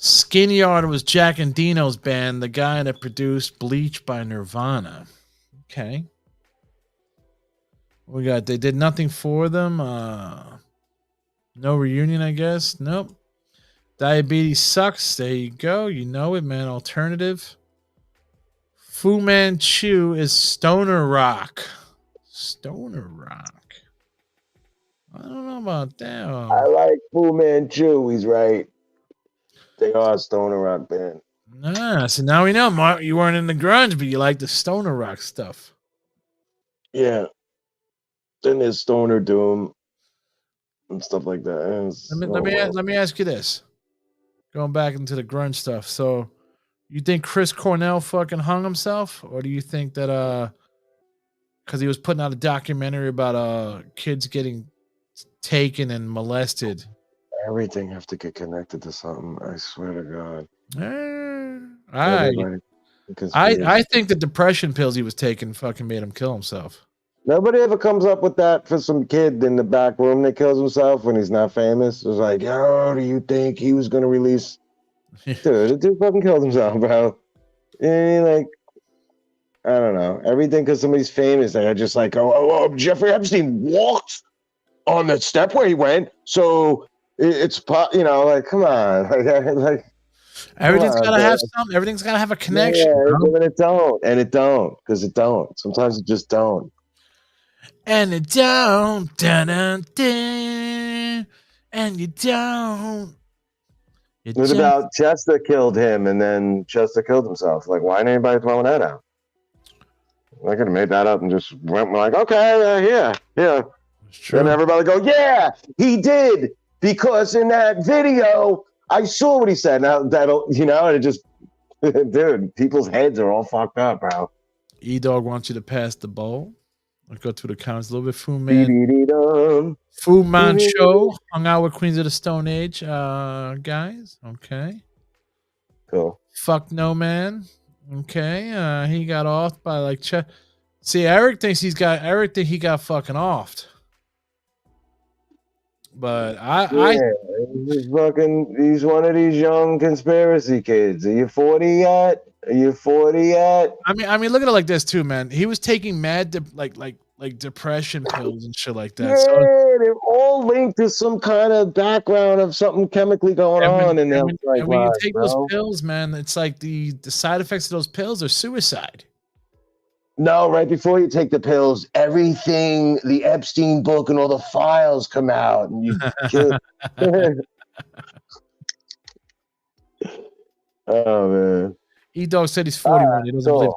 Skin Yard was Jack and Dino's band, the guy that produced Bleach by Nirvana. Okay. We got they did nothing for them. No reunion, I guess. Nope. Diabetes sucks. There you go. You know it, man. Alternative. Fu Manchu is stoner rock. Stoner rock. I don't know about that. I like Fu Manchu. He's right. They are a stoner rock band. Nah, so now we know, Mark, you weren't in the grunge, but you like the stoner rock stuff. Yeah. Then there's Stoner Doom and stuff like that. Let me ask you this. Going back into the grunge stuff. So you think Chris Cornell fucking hung himself? Or do you think that because he was putting out a documentary about kids getting taken and molested? Everything have to get connected to something. I swear to God. I think the depression pills he was taking fucking made him kill himself. Nobody ever comes up with that for some kid in the back room that kills himself when he's not famous. It's like, oh, do you think he was going to release? Dude, the dude fucking killed himself, bro. And like, I don't know. Everything because somebody's famous. They're just like, oh, Jeffrey Epstein walked on the step where he went. So it's, you know, like, come on. Like everything's got to have something. Everything's got to have a connection. Yeah, and it don't. And it don't. Because it don't. Sometimes it just don't. And it don't. Dun, dun, dun, and you don't. What about Chester killed him and then Chester killed himself? Like, why ain't anybody throwing that out? I could have made that up and just went like, okay, yeah. Then everybody go, yeah, he did. Because in that video, I saw what he said. Now that'll, you know, and it just, dude, people's heads are all fucked up, bro. E-Dog wants you to pass the ball. I'll go through the comments a little bit. Fu Manchu hung out with Queens of the Stone Age guys. Okay. Cool. Fuck no, man. Okay. He got off by like... See, Eric thinks he got fucking offed. But he's one of these young conspiracy kids. Are you 40 yet? Are you 40 yet? I mean, look at it like this too, man. He was taking mad like depression pills and shit like that. Yeah, So they're all linked to some kind of background of something chemically going on in their and when you take those bro. pills, man, it's like the side effects of those pills are suicide. No, right before you take the pills, everything, the Epstein book and all the files come out, and you kill. Oh man. E-Dog said he's 41. He doesn't believe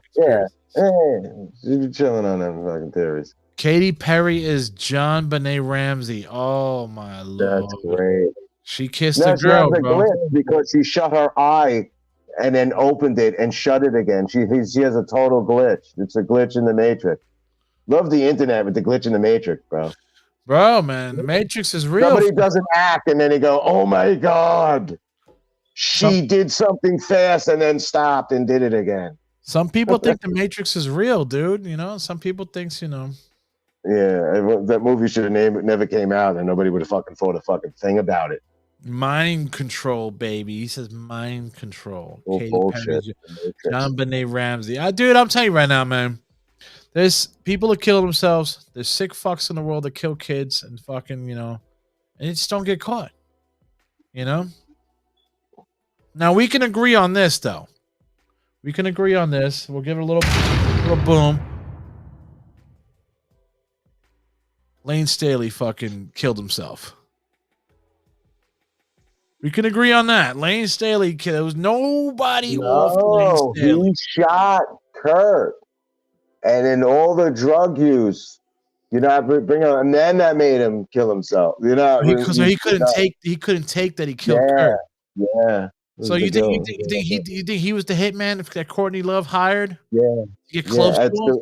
He's chilling on them fucking theories. Katy Perry is John Benet Ramsey. Oh my lord, that's great. She kissed a girl, bro, because she shut her eye and then opened it and shut it again. She has a total glitch. It's a glitch in the Matrix. Love the internet with the glitch in the Matrix, bro. Bro, man, the Matrix is real. Somebody doesn't act, and then they go, "Oh my god, she did something fast and then stopped and did it again." Some people think the Matrix is real, dude. You know, some people thinks, you know. Yeah, that movie should have never came out, and nobody would have fucking thought a fucking thing about it. Mind control, baby. He says mind control. Oh, bullshit. John Benet Ramsey. Dude, I'm telling you right now, man. There's people that kill themselves. There's sick fucks in the world that kill kids and fucking, you know, and they just don't get caught. You know? Now we can agree on this, though. We can agree on this. We'll give it a little boom. Lane Staley fucking killed himself. We can agree on that. Lane Staley, there was nobody off Lane Staley. He shot Kurt. And then all the drug use, you know, and then that made him kill himself. You know, because he couldn't take that he killed Kurt. Yeah. So you think he was the hitman that Courtney Love hired? Yeah. To get close to him?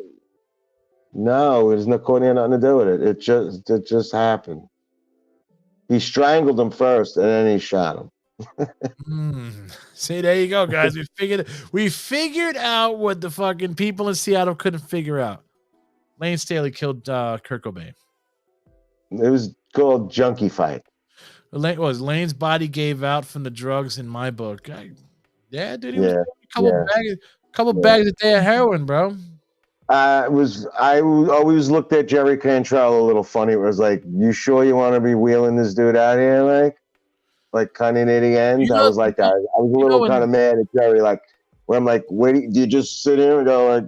No, there's no Courtney had nothing to do with it. It just happened. He strangled him first, and then he shot him. See, there you go, guys. We figured out what the fucking people in Seattle couldn't figure out. Lane Staley killed Kurt Cobain. It was called Junkie Fight. Lane's body gave out from the drugs in my book. Yeah, dude. He was a couple bags a day of heroin, bro. I always looked at Jerry Cantrell a little funny. It was like, you sure you want to be wheeling this dude out here, like kind of near the end? I was like that. I was a little kind of mad at Jerry, like where I'm like, wait, do you just sit here and go like,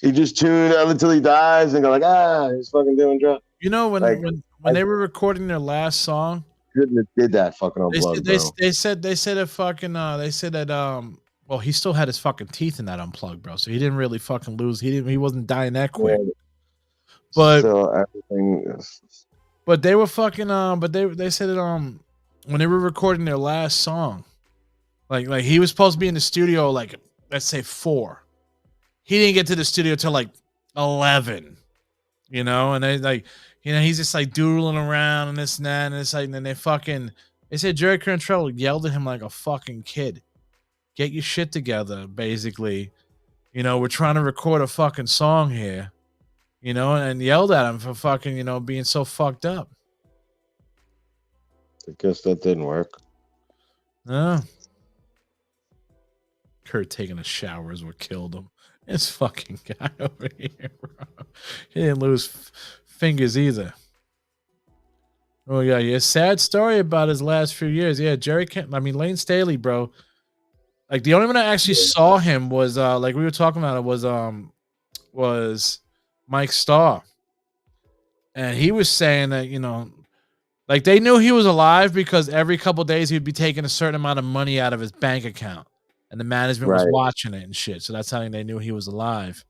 you just tune out until he dies and go like, he's fucking doing drugs? You know, when they were recording their last song, did that fucking unplugged, they said that fucking they said that well, he still had his fucking teeth in that unplugged, bro. So he didn't really fucking lose. He wasn't dying that quick. Yeah. But so everything is... But they were fucking but they said that when they were recording their last song, like he was supposed to be in the studio like let's say 4. He didn't get to the studio till like 11. You know, and they like, you know, he's just like doodling around and this and that and this, like, and then they said Jerry Cantrell yelled at him like a fucking kid. Get your shit together, basically. You know, we're trying to record a fucking song here. You know, and yelled at him for fucking, you know, being so fucked up. I guess that didn't work. No. Kurt taking a shower is what killed him. This fucking guy over here, bro. He didn't lose fingers either. Oh, yeah. A sad story about his last few years. Yeah, Lane Staley, bro. Like the only one I actually saw him was like we were talking about it was Mike Starr. And he was saying that, you know, like they knew he was alive because every couple of days he'd be taking a certain amount of money out of his bank account. And the management was watching it and shit. So that's how they knew he was alive.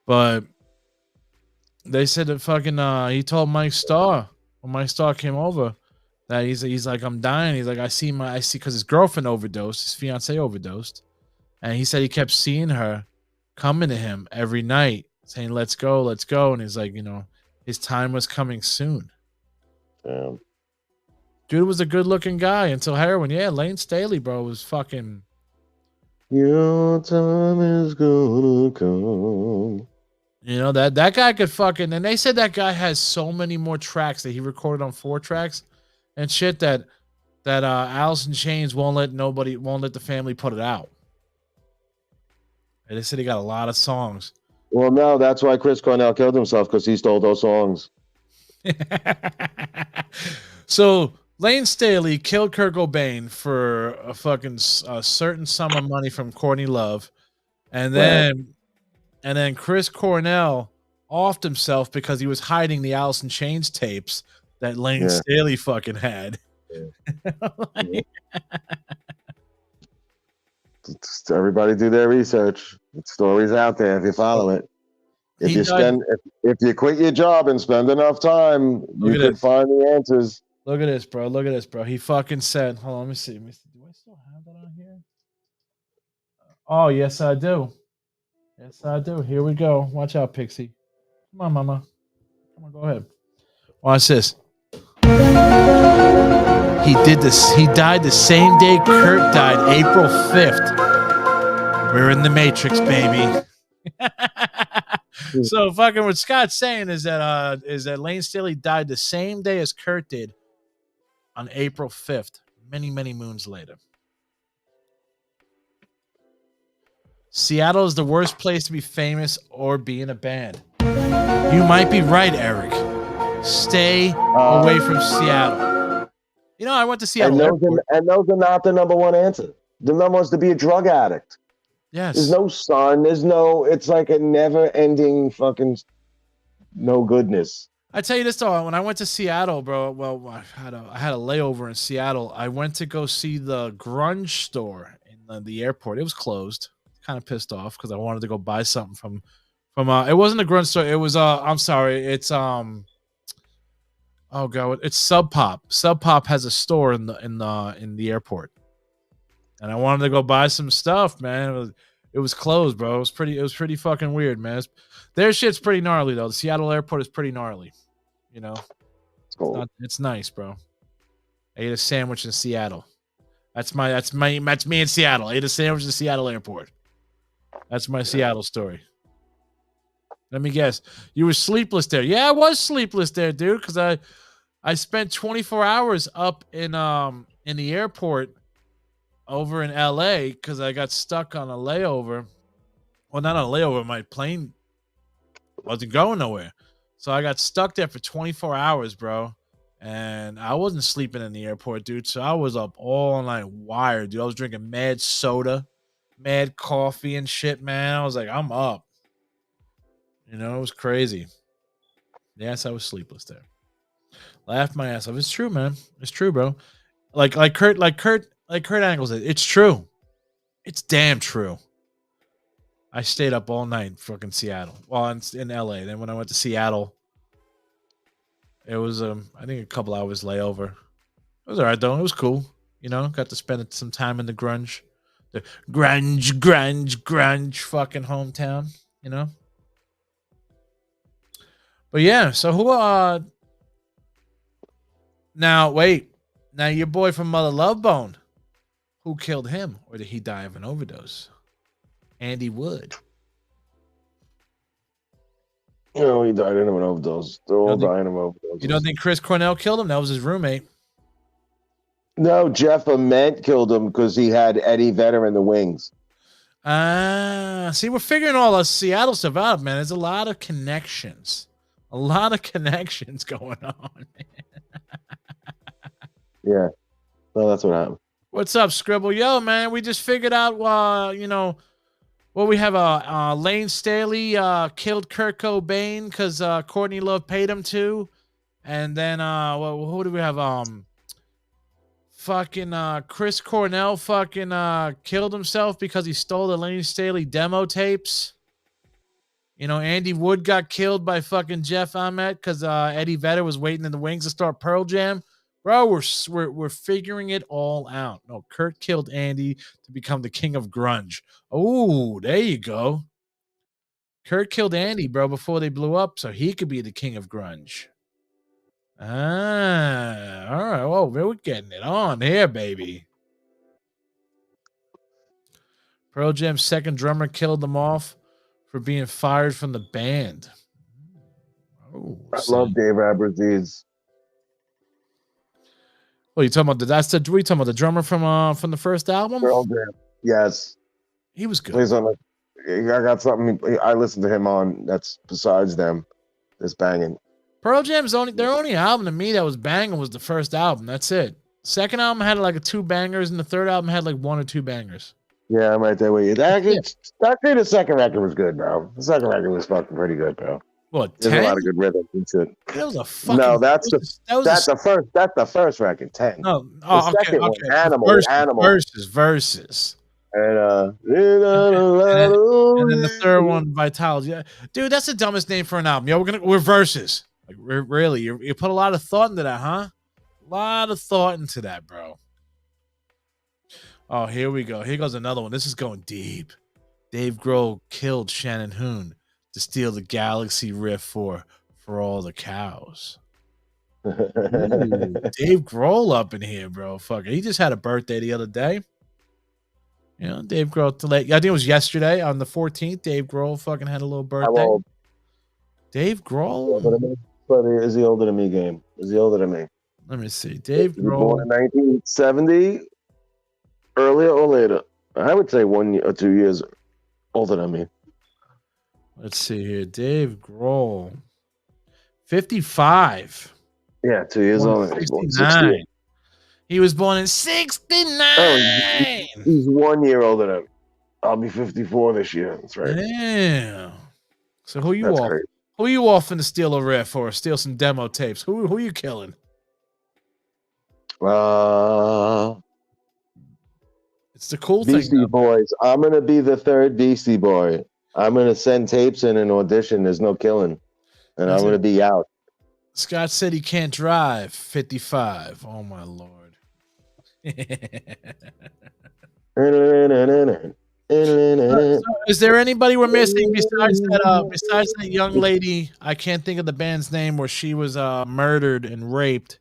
But they said that fucking he told Mike Starr when Mike Starr came over that he's like, I'm dying. He's like, I see because his girlfriend overdosed, his fiance overdosed. And he said he kept seeing her coming to him every night saying, let's go. And he's like, you know, his time was coming soon. Damn. Dude was a good looking guy until heroin. Yeah, Lane Staley, bro, was fucking. Your time is gonna come. You know, that guy could fucking, and they said that guy has so many more tracks that he recorded on 4 tracks and shit that Alice in Chains won't let the family put it out. And they said he got a lot of songs. Well, no, that's why Chris Cornell killed himself, because he stole those songs. So Lane Staley killed Kurt Cobain for a fucking certain sum of money from Courtney Love, and then Chris Cornell offed himself because he was hiding the Alice in Chains tapes that Lane Staley fucking had. Like, everybody do their research. The story's out there if you follow it. If you quit your job and spend enough time, you could find the answers. Look at this, bro. Look at this, bro. He fucking said, hold on, let me see. Do I still have that on here? Oh, yes, I do. Yes, I do. Here we go. Watch out, Pixie. Come on, mama. Come on, go ahead. Watch this. He did this. He died the same day Kurt died, April 5th. We're in the Matrix, baby. So fucking what Scott's saying is that Lane Staley died the same day as Kurt did on April 5th, many, many moons later. Seattle is the worst place to be famous or be in a band. You might be right, Eric. Stay away from Seattle. You know, I went to Seattle. And those are not the number one answer. The number one is to be a drug addict. Yes. There's no sun. It's like a never ending fucking no goodness. I tell you this though, when I went to Seattle, bro, well, I had a layover in Seattle. I went to go see the grunge store in the airport. It was closed. Kind of pissed off because I wanted to go buy something from it wasn't a grunge store. It was I'm sorry, it's oh god, it's Sub Pop. Sub Pop has a store in the airport. And I wanted to go buy some stuff, man. It was closed, bro. It was pretty fucking weird, man. Their shit's pretty gnarly though. The Seattle airport is pretty gnarly. You know, it's nice, bro. I ate a sandwich in Seattle. That's me in Seattle. I ate a sandwich in the Seattle airport. That's my Seattle story. Let me guess. You were sleepless there. Yeah, I was sleepless there, dude, because I spent 24 hours up in the airport over in LA because I got stuck on a layover. Well, not on a layover. My plane wasn't going nowhere. So I got stuck there for 24 hours, bro. And I wasn't sleeping in the airport, dude. So I was up all night wired, dude. I was drinking mad soda, mad coffee and shit, man. I was like, I'm up. You know, it was crazy. Yes, I was sleepless there. Laughed my ass off. It's true, man. It's true, bro. Like Kurt Angle said, it's true. It's damn true. I stayed up all night in fucking Seattle. Well, in LA. Then when I went to Seattle, it was I think a couple hours layover. It was all right though. It was cool. You know, got to spend some time in the grunge fucking hometown, you know. But yeah, so who now wait. Now your boy from Mother Love Bone, who killed him, or did he die of an overdose? Andy Wood. You know, he died in an overdose. They're all dying of overdoses. You don't think Chris Cornell killed him? That was his roommate. No, Jeff Ament killed him because he had Eddie Vedder in the wings. See, we're figuring all the Seattle stuff out, man. There's a lot of connections. A lot of connections going on. Yeah. Well, that's what happened. What's up, Scribble? Yo, man, we just figured out, you know, well, we have Lane Staley killed Kurt Cobain because Courtney Love paid him to. And then, who do we have? Fucking Chris Cornell fucking killed himself because he stole the Lane Staley demo tapes. You know, Andy Wood got killed by fucking Jeff Ament because Eddie Vedder was waiting in the wings to start Pearl Jam. Bro, we're figuring it all out. No, Kurt killed Andy to become the king of grunge. Oh, there you go. Kurt killed Andy, bro, before they blew up, so he could be the king of grunge. All right. Well, we're getting it on here, baby. Pearl Jam's second drummer killed them off for being fired from the band. Oh, I love Dave Abraziz. Oh, you talking about that's the what are you talking about? The drummer from the first album? Pearl Jam. Yes. He was good. He's on I got something I listened to him on that's besides them. That's banging. Pearl Jam's their only album to me that was banging was the first album. That's it. Second album had like 2 bangers, and the third album had like 1 or 2 bangers. Yeah, I'm right there with you. Actually, the second record was good, bro. The second record was fucking pretty good, bro. What? There's 10? a lot of good rhythms and shit. That was a fucking. No, that's the first record. 10. No, the second one, Animal. Versus. And and then the third one, Vitality. Yeah. Dude, that's the dumbest name for an album. Yo, we're Versus. Like, really, you put a lot of thought into that, huh? A lot of thought into that, bro. Oh, here we go. Here goes another one. This is going deep. Dave Grohl killed Shannon Hoon to steal the Galaxy riff for all the cows. Ooh, Dave Grohl up in here, bro. Fuck it. He just had a birthday the other day. You know, Dave Grohl. I think it was yesterday on the 14th. Dave Grohl fucking had a little birthday. How old? Dave Grohl? Is he older than me, Game? Is he older than me? Let me see. Dave Grohl. Born in 1970, earlier or later? I would say 1 year or 2 years older than me. Let's see here. Dave Grohl. 55. Yeah, 2 years older. 69. He was born in 69. Oh, he's 1 year older than me. I'll be 54 this year. That's right. Damn. So who you That's off? crazy. Who you offing to steal a riff or steal some demo tapes? Who you killing? It's the cool thing. Beastie Boys. I'm gonna be the third Beastie Boy. I'm gonna send tapes in and audition. There's no killing, and I'm gonna be out. Scott said he can't drive. 55. Oh my lord. Is there anybody we're missing besides that young lady? I can't think of the band's name where she was murdered and raped,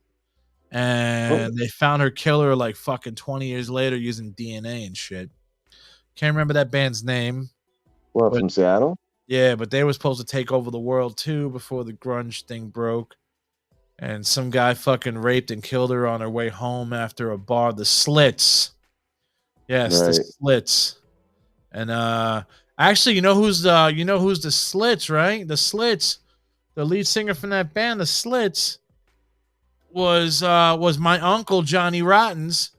and they found her killer like fucking 20 years later using DNA and shit. Can't remember that band's name. Well, from Seattle? Yeah, but they were supposed to take over the world too before the grunge thing broke. And some guy fucking raped and killed her on her way home after a bar. The Slits. Yes, right. The Slits. And actually, you know who's the Slits, right? The Slits, the lead singer from that band, the Slits, was my uncle Johnny Rotten's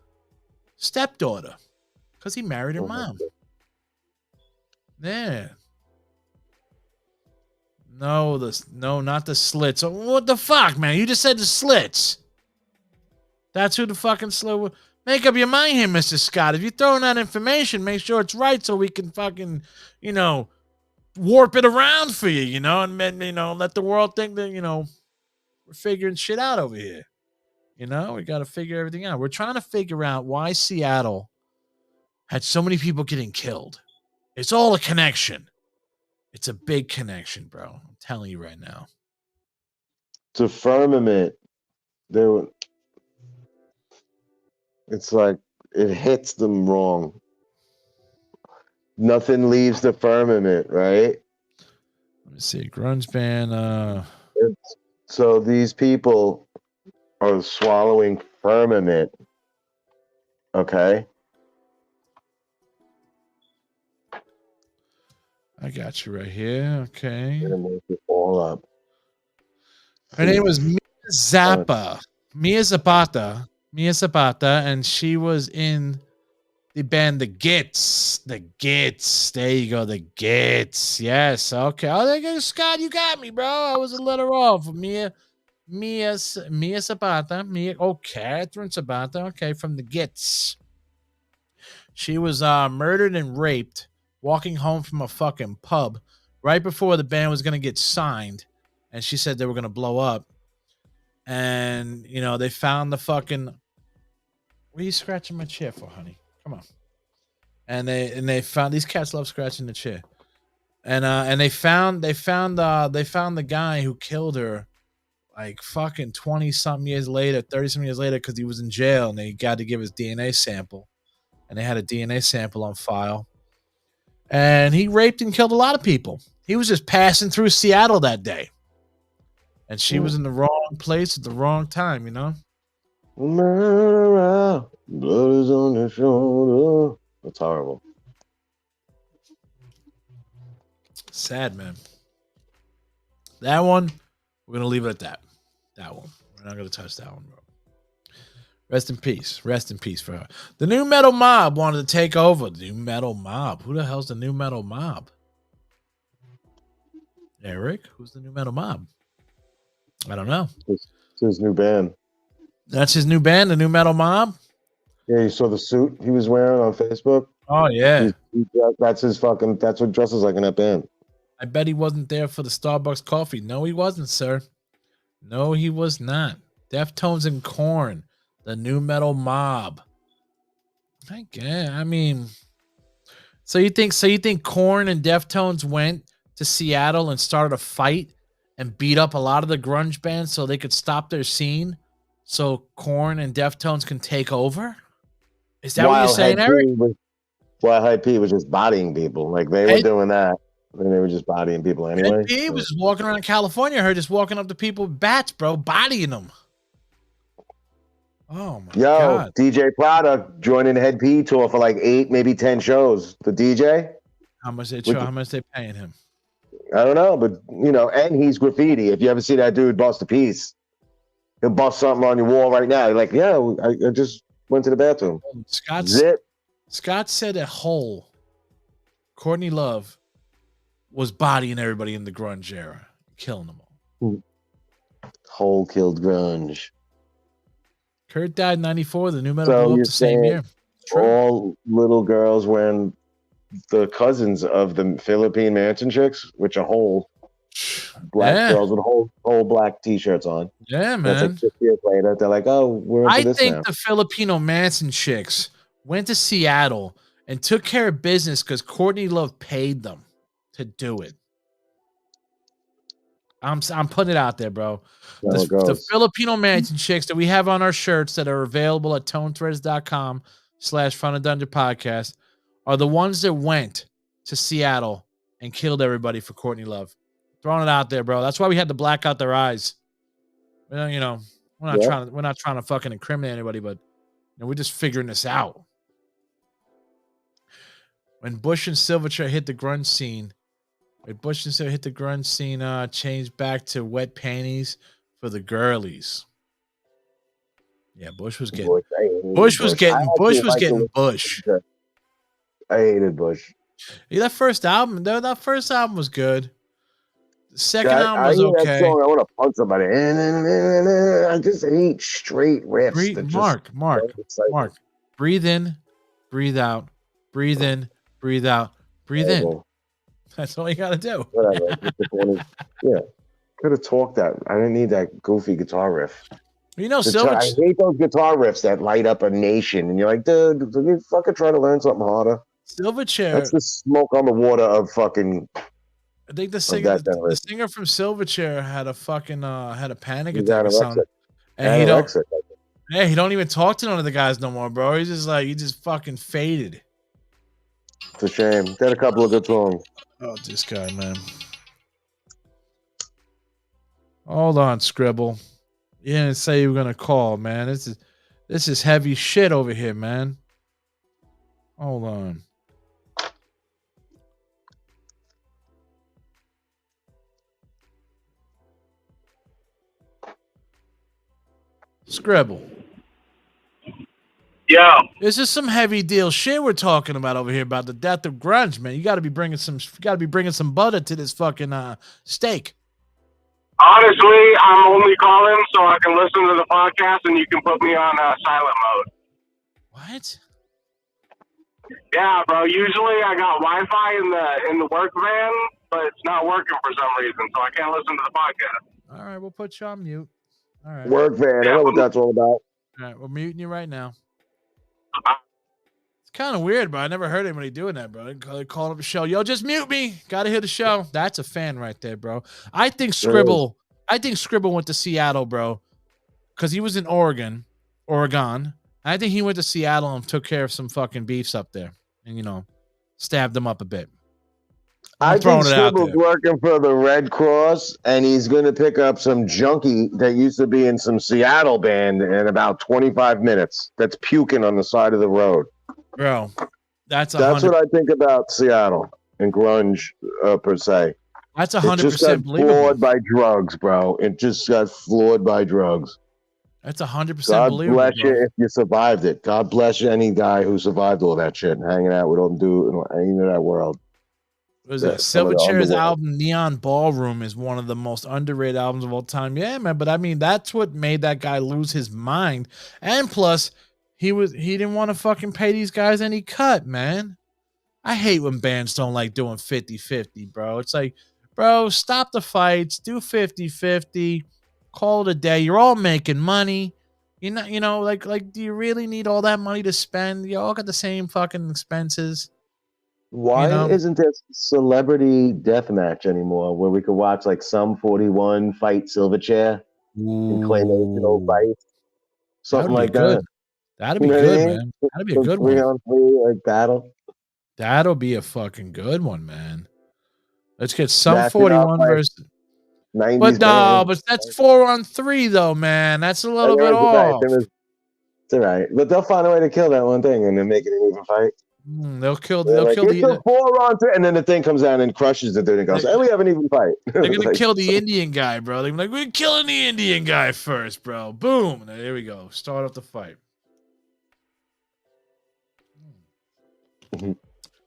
stepdaughter, because he married her mom. Yeah. No, not the Slits. What the fuck, man? You just said the Slits. That's who the fucking Slit. Make up your mind here, Mr. Scott. If you're throwing that information, make sure it's right so we can fucking, warp it around for you, and let the world think that, we're figuring shit out over here. We got to figure everything out. We're trying to figure out why Seattle had so many people getting killed. It's all a connection. It's a big connection, bro. I'm telling you right now. To Firmament, it's like it hits them wrong. Nothing leaves the firmament, right? Let me see. Grunge band. So these people are swallowing firmament. Okay. I got you right here. Okay. I'm gonna make it all up. Her name was Mia Zapata, and she was in the band The Gits. The Gits. There you go. The Gits. Yes. Okay. Oh, there you go, Scott. You got me, bro. I was a letter off. Mia Zapata. Catherine Zapata. Okay, from The Gits. She was murdered and raped walking home from a fucking pub right before the band was going to get signed. And she said they were going to blow up. And, they found the fucking... What are you scratching my chair for, honey? Come on. And they found... These cats love scratching the chair. And they found the guy who killed her like fucking 20-something years later, 30-something years later, because he was in jail and they got to give his DNA sample. And they had a DNA sample on file. And he raped and killed a lot of people. He was just passing through Seattle that day. And she was in the wrong place at the wrong time, you know? Blood is on your shoulder. That's horrible. Sad, man. That one, we're going to leave it at that. That one. We're not going to touch that one, bro. Rest in peace. Rest in peace for her. The New Metal Mob wanted to take over. The New Metal Mob. Who the hell's the New Metal Mob? Eric? Who's the New Metal Mob? I don't know. It's his new band. That's his new band, the New Metal Mob? Yeah, you saw the suit he was wearing on Facebook? Oh, yeah. That's what dresses like in that band. I bet he wasn't there for the Starbucks coffee. No, he wasn't, sir. No, he was not. Deftones and Korn, the New Metal Mob. I mean, so you think Korn and Deftones went to Seattle and started a fight and beat up a lot of the grunge bands so they could stop their scene so Korn and Deftones can take over? Is that what you're saying, Eric? Hype P was just bodying people. Like they were doing that. And they were just bodying people anyway. He was just walking around California. I heard just walking up to people with bats, bro, bodying them. Oh my God. DJ Prada joining the Head P tour for like 8, maybe 10 shows. The DJ. How much they paying him? I don't know, but and he's graffiti. If you ever see that dude bust a piece, he'll bust something on your wall right now. You're like, yeah, I just went to the bathroom. Scott said a hole. Courtney Love was bodying everybody in the grunge era, killing them all. Hole killed grunge. Kurt died in 94. The New Metal blew up the same year. All little girls wearing the cousins of the Philippine Manson chicks, which are whole black girls with whole black t-shirts on. Yeah, man. That's like 6 years later. They're like, oh, we're into this now. I think the Filipino Manson chicks went to Seattle and took care of business because Courtney Love paid them to do it. I'm putting it out there, bro. The Filipino Manson chicks that we have on our shirts that are available at tonethreads.com/Front of Dungeon Podcast are the ones that went to Seattle and killed everybody for Courtney Love. Throwing it out there, bro. That's why we had to black out their eyes. We're not trying to fucking incriminate anybody, but we're just figuring this out. When Bush and Silverchair hit the grunge scene, changed back to wet panties for the girlies. Yeah, Bush was getting Bush. I hated Bush. Yeah, that first album was good. The second album was okay. That song, I want to punch somebody. I just hate straight riffs. Mark. Breathe in, breathe out, breathe in, breathe out, breathe in. That's all you got to do. Whatever. Yeah. Could have talked that. I didn't need that goofy guitar riff. Silverchair. I hate those guitar riffs that light up a nation. And you're like, dude, you fucking try to learn something harder. Silverchair. That's the smoke on the water of fucking. I think the singer from Silverchair had a fucking had a panic attack or something. And he don't even talk to none of the guys no more, bro. He just fucking faded. It's a shame. They had a couple of good songs. Oh, this guy, man. Hold on, Scribble. You didn't say you were gonna call, man. This is heavy shit over here, man. Hold on. Scribble. Yeah. This is some heavy deal shit we're talking about over here about the death of grunge, man. You got to be bringing some butter to this fucking steak. Honestly, I'm only calling so I can listen to the podcast and you can put me on silent mode. What? Yeah, bro. Usually I got Wi-Fi in the work van, but it's not working for some reason, so I can't listen to the podcast. All right, we'll put you on mute. All right. Work van. I know what that's all about. All right, we're muting you right now. It's kind of weird, bro. I never heard anybody doing that, bro. They call up a show. Yo, just mute me. Got to hear the show. That's a fan right there, bro. I think Scribble went to Seattle, bro, because he was in Oregon. I think he went to Seattle and took care of some fucking beefs up there and, stabbed them up a bit. I think throwing it out Scribble's there. working for the Red Cross, and he's going to pick up some junkie that used to be in some Seattle band in about 25 minutes. That's puking on the side of the road. Bro, that's what I think about Seattle and grunge per se. That's It just 100% got believable. floored by drugs, bro. It just got floored by drugs. That's 100% God believable. bless bro. you if you survived it. God bless any guy who survived all that shit and hanging out with them dude in that world. What is that? Silverchair's album Neon Ballroom is one of the most underrated albums of all time. Yeah, man, but I mean that's what made that guy lose his mind. And plus, he didn't want to fucking pay these guys any cut, man. I hate when bands don't like doing 50-50, bro. It's like, bro, stop the fights, do 50-50, call it a day. You're all making money. Like, do you really need all that money to spend? You all got the same fucking expenses. Why isn't there celebrity deathmatch anymore where we could watch like some 41 fight Silverchair and claymation fights? Something like that. That'd be good, man. That'd be a good one. 3-on-3 like battle. That'll be a fucking good one, man. Let's get some 41 versus 90s. But no, but that's 4-on-3 though, man. That's a little bit off. It's all right. But they'll find a way to kill that one thing and then make it an even fight. They'll kill it's a 4-on-3, and then the thing comes down and crushes the dude and goes, "Hey, we have an even fight." They're gonna kill the Indian guy, bro. They're like, "We're killing the Indian guy first, bro." Boom. There we go. Start off the fight.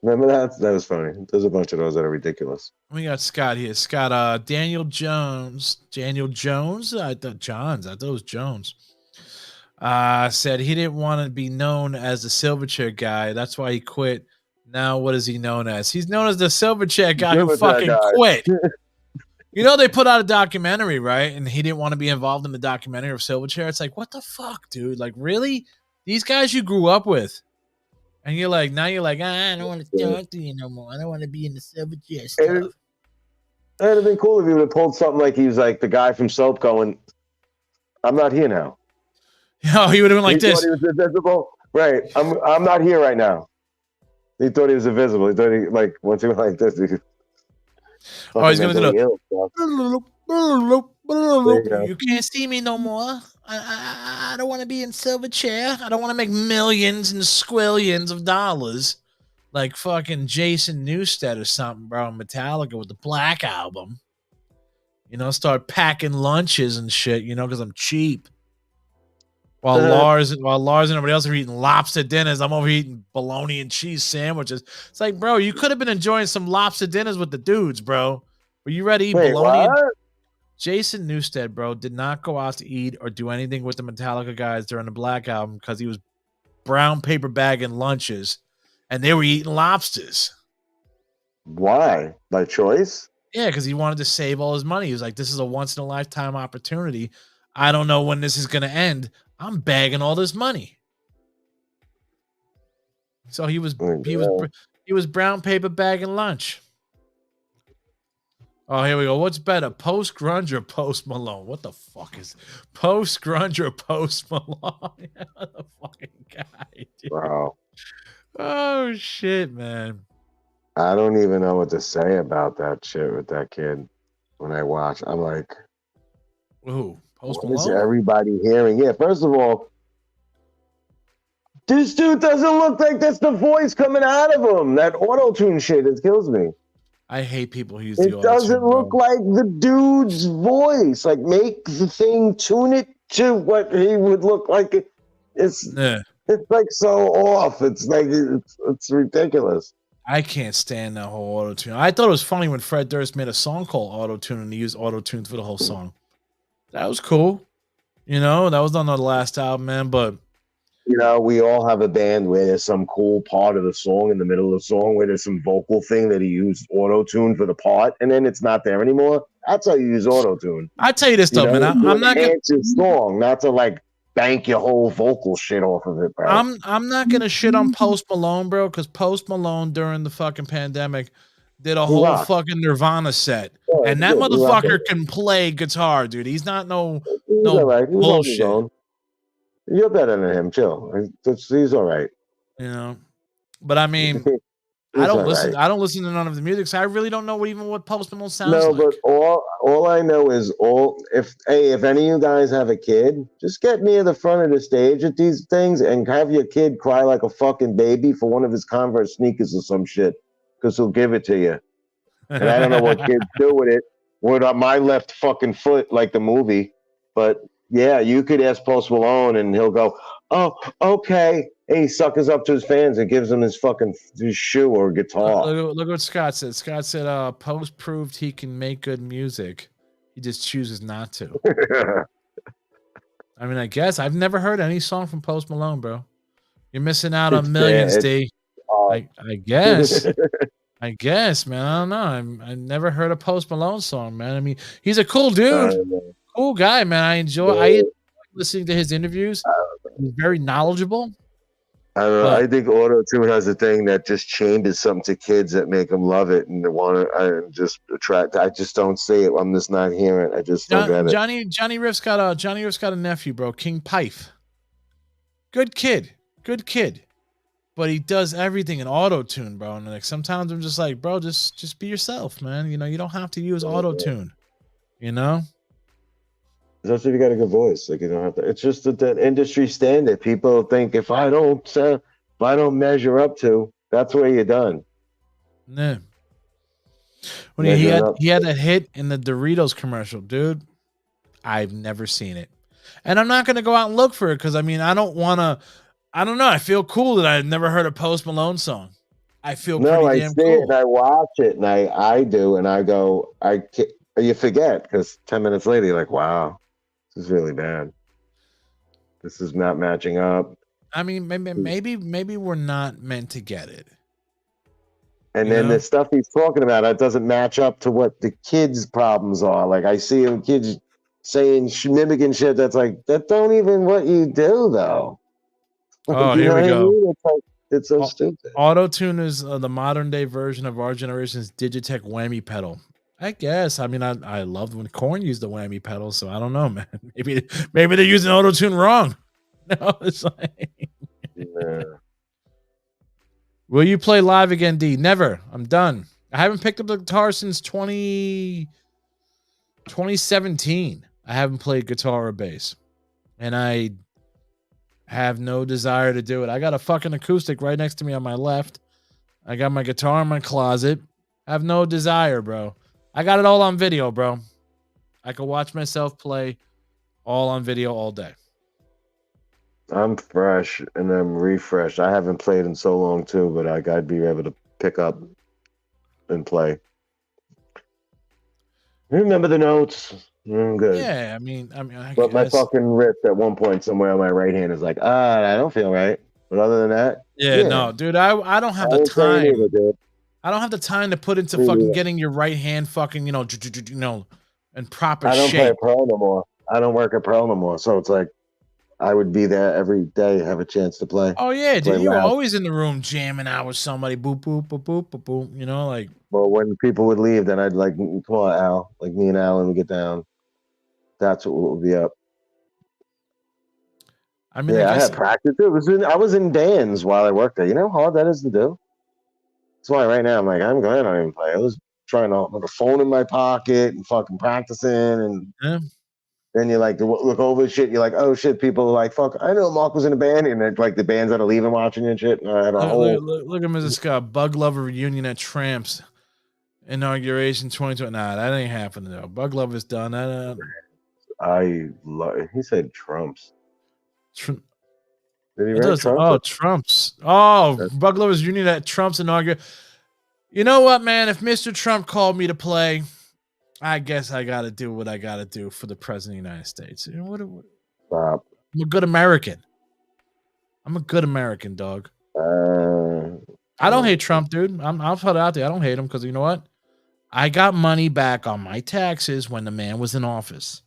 Remember that? That was funny. There's a bunch of those that are ridiculous. We got Scott here. Scott, Daniel Jones. Daniel Jones? I thought it was Jones. Said he didn't want to be known as the Silverchair guy. That's why he quit. Now what is he known as? He's known as the Silverchair guy who fucking quit. They put out a documentary, right? And he didn't want to be involved in the documentary of Silverchair. It's like, what the fuck, dude? Like, really? These guys you grew up with. And you're like, I don't want to talk to you no more. I don't want to be in the Silverchair stuff. It would have been cool if he would have pulled something like he was like the guy from Soap going, "I'm not here now." Oh, he would have been like this. He was invisible. Right. I'm not here right now. He thought he was invisible. He thought he once he went like this. He's gonna do You can't see me no more. I don't want to be in Silverchair. I don't want to make millions and squillions of dollars like fucking Jason Newsted or something, bro. Metallica with the Black Album. Start packing lunches and shit, because I'm cheap. While Lars and everybody else are eating lobster dinners, I'm over eating bologna and cheese sandwiches. It's like, bro, you could have been enjoying some lobster dinners with the dudes, bro. Were you ready to eat bologna? Jason Newsted, bro, did not go out to eat or do anything with the Metallica guys during the Black Album because he was brown paper bagging lunches and they were eating lobsters. Why? By choice? Yeah, because he wanted to save all his money. He was like, this is a once-in-a-lifetime opportunity. I don't know when this is going to end. I'm bagging all this money. So he was brown paper bagging lunch. Oh, here we go. What's better, post grunge or Post Malone? What the fuck is post grunge or Post Malone? The fucking guy, dude. Wow. Oh shit, man. I don't even know what to say about that shit with that kid. When I watch, I'm like, "Ooh, Post Malone? What is Malone? everybody hearing?" Yeah, first of all, this dude doesn't look like that's the voice coming out of him. That auto-tune shit, it kills me. I hate people who use the auto-tune. It doesn't look like the dude's voice. Like, make the thing, tune it to what he would look like. It's like so off. It's like it's ridiculous. I can't stand that whole auto-tune. I thought it was funny when Fred Durst made a song called Auto-Tune and he used auto-tune for the whole song. That was cool. That was on the last album, man, but we all have a band where there's some cool part of the song in the middle of the song where there's some vocal thing that he used auto-tune for the part, and then it's not there anymore. That's how you use auto-tune. I tell you this stuff, man. I'm not gonna song, not to bank your whole vocal shit off of it, bro. I'm not gonna shit on Post Malone, bro, because Post Malone during the fucking pandemic did a whole fucking Nirvana set, and that motherfucker can play guitar, dude. He's not no bullshit. You're better than him. Chill. He's all right. But I mean, I don't all listen. right. I don't listen to none of the music, so I really don't know what Post Malone sounds No, like. but all I know is if any of you guys have a kid, just get near the front of the stage at these things and have your kid cry like a fucking baby for one of his Converse sneakers or some shit, because he'll give it to you. And I don't know what kids do with it. With my left fucking foot, like the movie. But yeah, you could ask Post Malone and he'll go, "Oh, okay." And he suckers up to his fans and gives them his shoe or guitar. Look what Scott said. Scott said, Post proved he can make good music. He just chooses not to. I mean, I guess I've never heard any song from Post Malone, bro. You're missing out on millions, D. I guess. I guess, man. I don't know. I never heard a Post Malone song, man. I mean, he's a cool dude, cool guy, man. I enjoy listening to his interviews. He's very knowledgeable. I don't know. I think auto tune has a thing that just changes something to kids that make them love it and they want to just attract. I just don't see it. I'm just not hearing it. I just don't get it. Johnny Riff's got a nephew, bro. King Pife. Good kid. But he does everything in auto tune, bro. And like sometimes I'm just like, bro, just be yourself, man. You know, you don't have to use auto tune. You know. Especially if you got a good voice, like you don't have to. It's just that industry standard. People think if I don't measure up to, that's where you're done. Yeah. When he had that hit in the Doritos commercial, dude. I've never seen it, and I'm not gonna go out and look for it because I mean I don't want to. I don't know. I feel cool that I've never heard a Post Malone song. I feel pretty damn cool. It and I watch it and I do and I go you forget because 10 minutes later you're like, wow. This is really bad. This is not matching up. I mean, maybe we're not meant to get it. And then the stuff he's talking about, it doesn't match up to what the kids' problems are. Like I see kids saying mimicking shit that's like that don't even what you do though. Oh, here we go. I mean? It's so stupid. Auto-tune is the modern day version of our generation's Digitech whammy pedal. I guess. I mean, I loved when Korn used the whammy pedal, so I don't know, man. Maybe they're using auto-tune wrong. No, it's like. Yeah. Will you play live again, D? Never. I'm done. I haven't picked up the guitar since 2017. I haven't played guitar or bass, and I have no desire to do it. I got a fucking acoustic right next to me on my left. I got my guitar in my closet. I have no desire, bro. I got it all on video, bro. I can watch myself play all on video all day. I'm fresh and I'm refreshed. I haven't played in so long too, but I'd be able to pick up and play. Remember the notes. Good. Yeah, I mean, but my fucking wrist at one point somewhere on my right hand is like, I don't feel right. But other than that, no, dude, I don't have the time. I don't have the time to put into fucking getting your right hand fucking, in proper shape. I don't play pro no more. I don't work at pro no more. So it's like I would be there every day, have a chance to play. Oh yeah, dude. You were always in the room jamming out with somebody, boop, boop, boop, boop, boop, boop, like. Well, when people would leave, then I'd like, come on, Al. Like me and Alan would get down. That's what would be up. I mean, I had practice. I was in bands while I worked there. You know how hard that is to do? That's why right now I'm like, I'm glad I didn't play. I was trying to put a phone in my pocket and fucking practicing. And then you like to look over shit. You're like, oh shit, people are like, fuck, I know Mark was in a band. And it's like the bands that are leaving watching and shit. And I had a look at Mrs. Scott. Bug Lover reunion at Tramps. Inauguration 2020. Nah, that ain't happening though. Bug Lover's done. He said Trumps. Did he write Trumps? Oh, Trumps. Oh, Bug Lover's Union at Trump's inauguration. You know what, man? If Mr. Trump called me to play, I guess I got to do what I got to do for the president of the United States. You know Stop. I'm a good American. I'm a good American, dog. I don't hate Trump, dude. I'll put it out there. I don't hate him because you know what? I got money back on my taxes when the man was in office.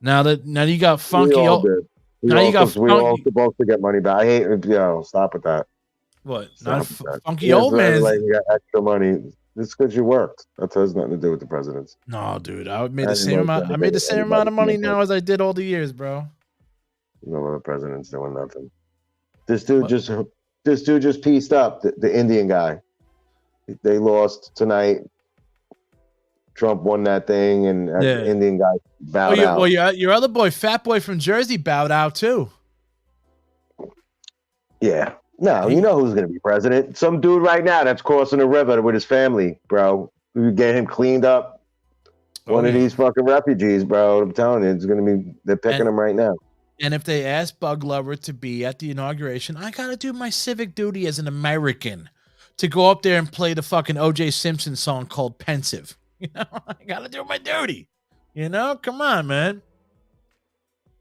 Now you got funky old. We all supposed to get money back. I hate stop with that. What? Not funky old man. Like you got extra money. It's because you worked. That has nothing to do with the presidents. No, dude. I made the same amount. I made the same amount of money now as I did all the years, bro. No, the president's doing nothing. This dude just pieced up the Indian guy. They lost tonight. Trump won that thing, and Yeah. the Indian guy bowed out. Well, your other boy, Fat Boy from Jersey, bowed out too. Yeah. No, you know who's going to be president? Some dude right now that's crossing the river with his family, bro. We get him cleaned up. One of these fucking refugees, bro. I'm telling you, it's going to be. They're picking him right now. And if they ask Bug Lover to be at the inauguration, I got to do my civic duty as an American to go up there and play the fucking O.J. Simpson song called Pensive. You know, I got to do my duty. You know, come on, man.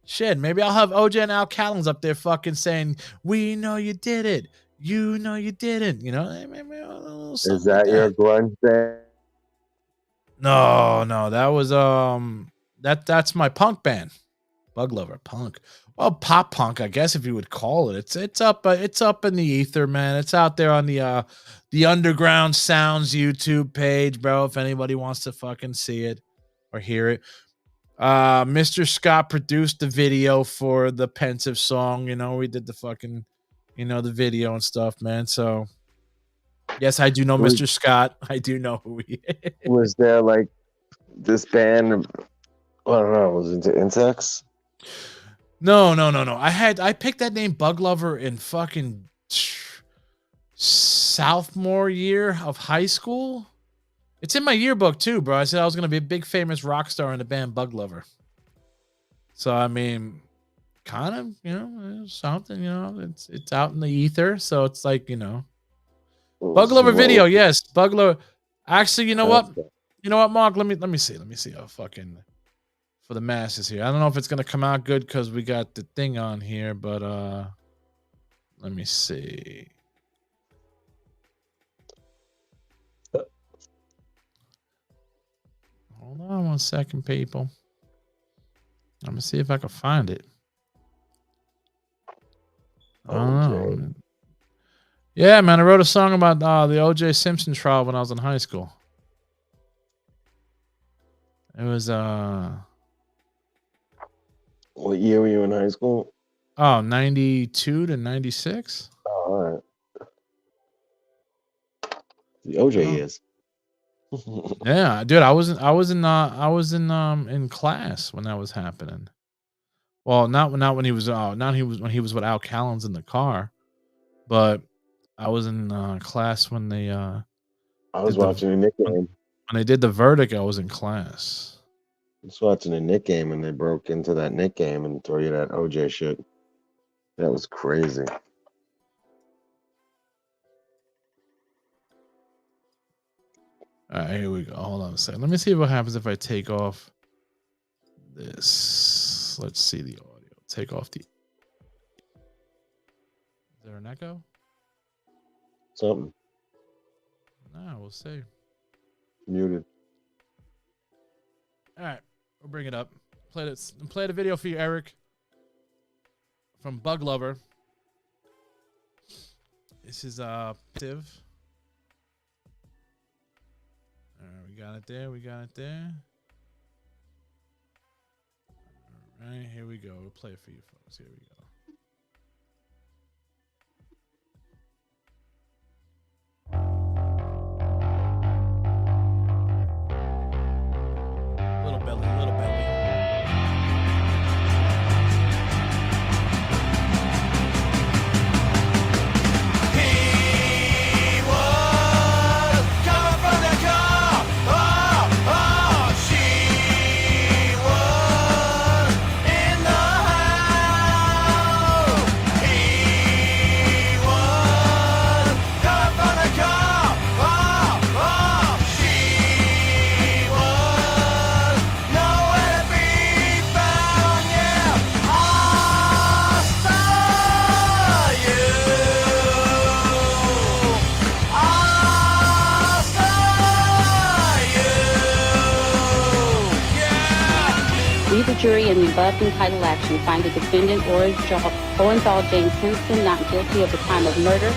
Shit, maybe I'll have OJ and Al Callens up there fucking saying, "We know you did it. You know you didn't." You know, maybe a little Is that your grunge band? No, that was that's my punk band, Bug Lover Punk. Well, pop punk, I guess if you would call it. It's up in the ether, man. It's out there on the Underground Sounds YouTube page, bro. If anybody wants to fucking see it or hear it. Mr. Scott produced the video for the Pensive song. You know, we did the fucking, you know, the video and stuff, man. So, yes, I do know Mr. Scott. I do know who he is. Was there like this band? I don't know. Was it Insects? No. I picked that name Bug Lover in fucking sophomore year of high school. It's in my yearbook too, bro. I said I was gonna be a big famous rock star in the band Bug Lover. So I mean, kind of, you know, something, you know, it's out in the ether. So it's like, you know, Bug Lover video, yes, Bug Lover. Actually, you know what, Mark? Let me see. Oh, fucking for the masses here. I don't know if it's gonna come out good because we got the thing on here, but let me see. Hold on 1 second, people. I'm gonna see if I can find it. Oh, yeah, man. I wrote a song about the O.J. Simpson trial when I was in high school. It was What year were you in high school? 92 to 96. Oh, all right. The OJ years. Yeah, dude, I was in class when that was happening. Well, not when he was when he was with Al Callens in the car, but I was in class when they I was watching a Nick game. When they did the verdict, I was in class. I was watching a Nick game and they broke into that Nick game and throw you that OJ shit. That was crazy. All right, here we go. Hold on a second. Let me see what happens if I take off this. Let's see the audio. Take off the. Is there an echo? Something. No, we'll see. Muted. All right, we'll bring it up. Play the video for you, Eric. From Bug Lover. This is Pensive. We got it there. All right, here we go. We'll play it for you folks. Here we go. Little belly. Jury in the above entitled action find the defendant Orenthal James Henson not guilty of the crime of murder.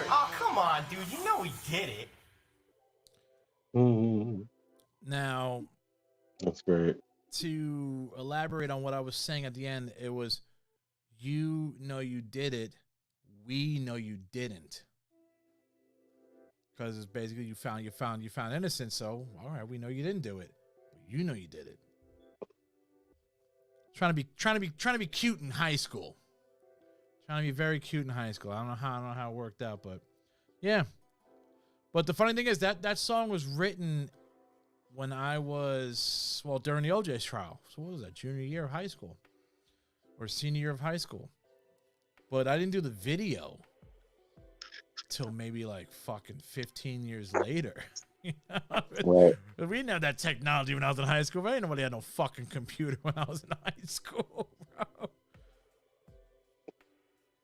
course. Oh, come on, dude. You know we did it. Mm-hmm. Now, That's great. to elaborate on what I was saying at the end, it was, you know you did it, we know you didn't. Because it's basically you found innocence, so all right, we know you didn't do it, but you know you did it. Trying to be cute in high school. Trying to be very cute in high school. I don't know how it worked out, but yeah. But the funny thing is that song was written when I was, during the OJ trial. So what was that, junior year of high school? Or senior year of high school. But I didn't do the video till maybe like fucking 15 years later. You know? Right. We didn't have that technology when I was in high school. Ain't nobody had no fucking computer when I was in high school, bro.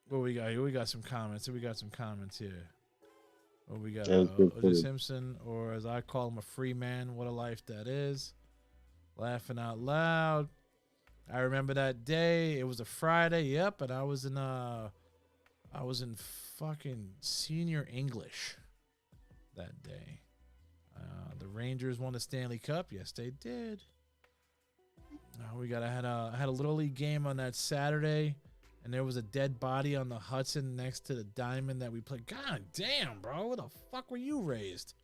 What we got here? We got some comments. Here. What we got? O.J. Simpson, or as I call him, a free man. What a life that is. Laughing out loud. I remember that day. It was a Friday. Yep, and I was in fucking senior English that day. The Rangers won the Stanley Cup. Yes, they did. I had a little league game on that Saturday, and there was a dead body on the Hudson next to the diamond that we played. God damn, bro, where the fuck were you raised?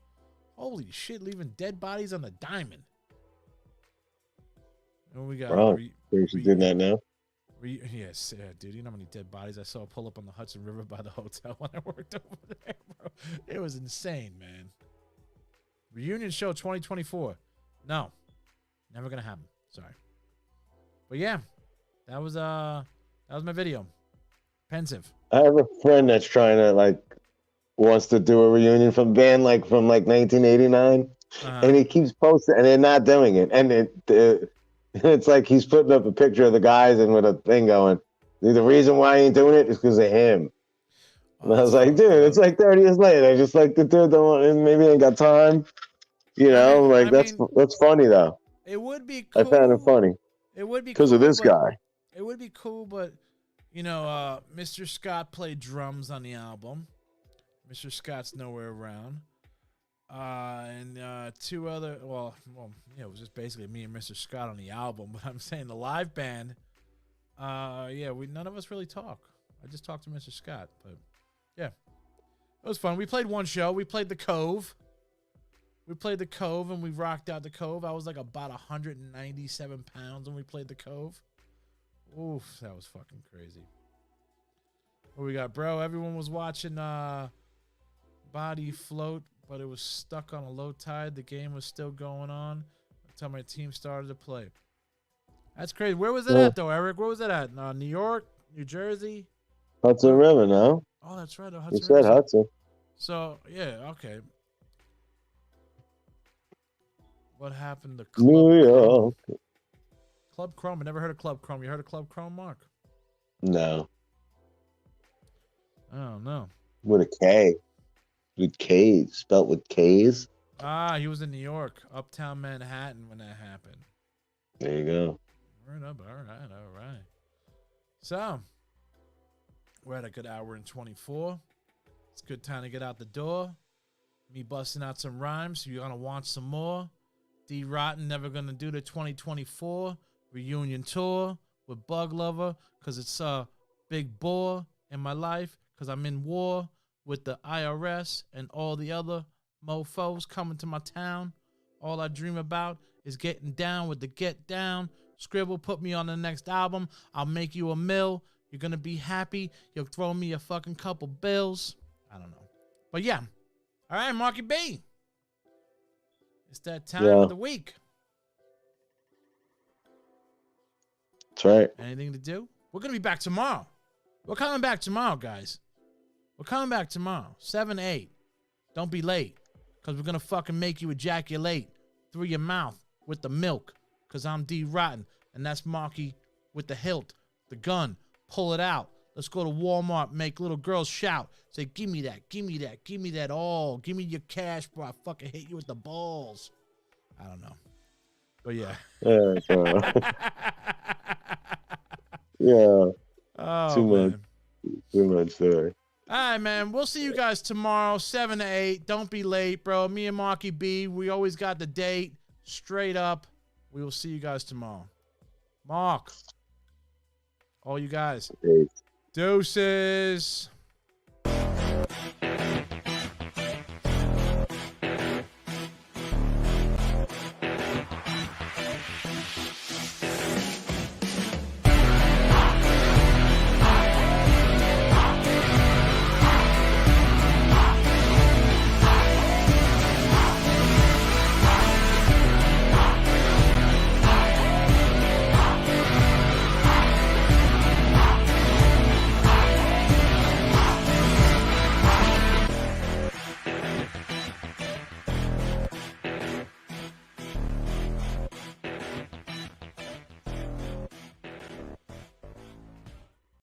Holy shit, leaving dead bodies on the diamond. And we got. Bro, you did that now? Yes, yeah, dude. You know how many dead bodies I saw pull up on the Hudson River by the hotel when I worked over there, bro? It was insane, man. Reunion show 2024. No, never gonna happen. Sorry, but yeah, that was my video. Pensive. I have a friend that's trying to wants to do a reunion from band from 1989, and he keeps posting, and they're not doing it, and it's like he's putting up a picture of the guys and with a thing going, the reason why he ain't doing it is because of him. And I was like, dude, it's like 30 years later. Just like the dude maybe ain't got time. That's funny though. It would be cool. I found it funny. It would be because cool, of this guy. It would be cool, but Mr. Scott played drums on the album. Mr. Scott's nowhere around. And two other, it was just basically me and Mr. Scott on the album. But I'm saying the live band, none of us really talk. I just talked to Mr. Scott, but yeah, it was fun. We played one show. We played the Cove. And we rocked out the Cove. I was like about 197 pounds when we played the Cove. Oof, that was fucking crazy. What we got, bro? Everyone was watching Body Float, but it was stuck on a low tide. The game was still going on until my team started to play. That's crazy. Where was it at, though, Eric? Where was it at? New York? New Jersey? Hudson River, no? Oh, that's right. You said Hudson. So, yeah, okay. What happened to New York? Club Chrome. I never heard of Club Chrome. You heard of Club Chrome, Mark? No. I don't know. With a K. With K's. Spelt with K's. He was in New York, uptown Manhattan when that happened. There you go. All right. So, we're at a good hour and 24. It's a good time to get out the door. Me busting out some rhymes. You're going to want some more. Dee Rotten never going to do the 2024 reunion tour with Bug Lover because it's a big bore in my life because I'm in war with the IRS and all the other mofos coming to my town. All I dream about is getting down with the Get Down. Scribble, put me on the next album. I'll make you a mill. You're going to be happy. You'll throw me a fucking couple bills. I don't know. But yeah. All right, Marky B. It's that time of the week. That's right. Anything to do? We're going to be back tomorrow. We're coming back tomorrow, guys. We're coming back tomorrow. 7 to 8. Don't be late. Because we're going to fucking make you ejaculate through your mouth with the milk. Because I'm Dee Rotten. And that's Marky with the hilt, the gun. Pull it out. Let's go to Walmart, make little girls shout. Say, give me that, give me that, give me that all. Give me your cash, bro. I fucking hit you with the balls. I don't know. But yeah. Yeah. Oh, Too man. much. Too much there. All right, man. We'll see you guys tomorrow, 7 to 8. Don't be late, bro. Me and Marky B, we always got the date straight up. We will see you guys tomorrow. Mark. All you guys. Peace. Deuces.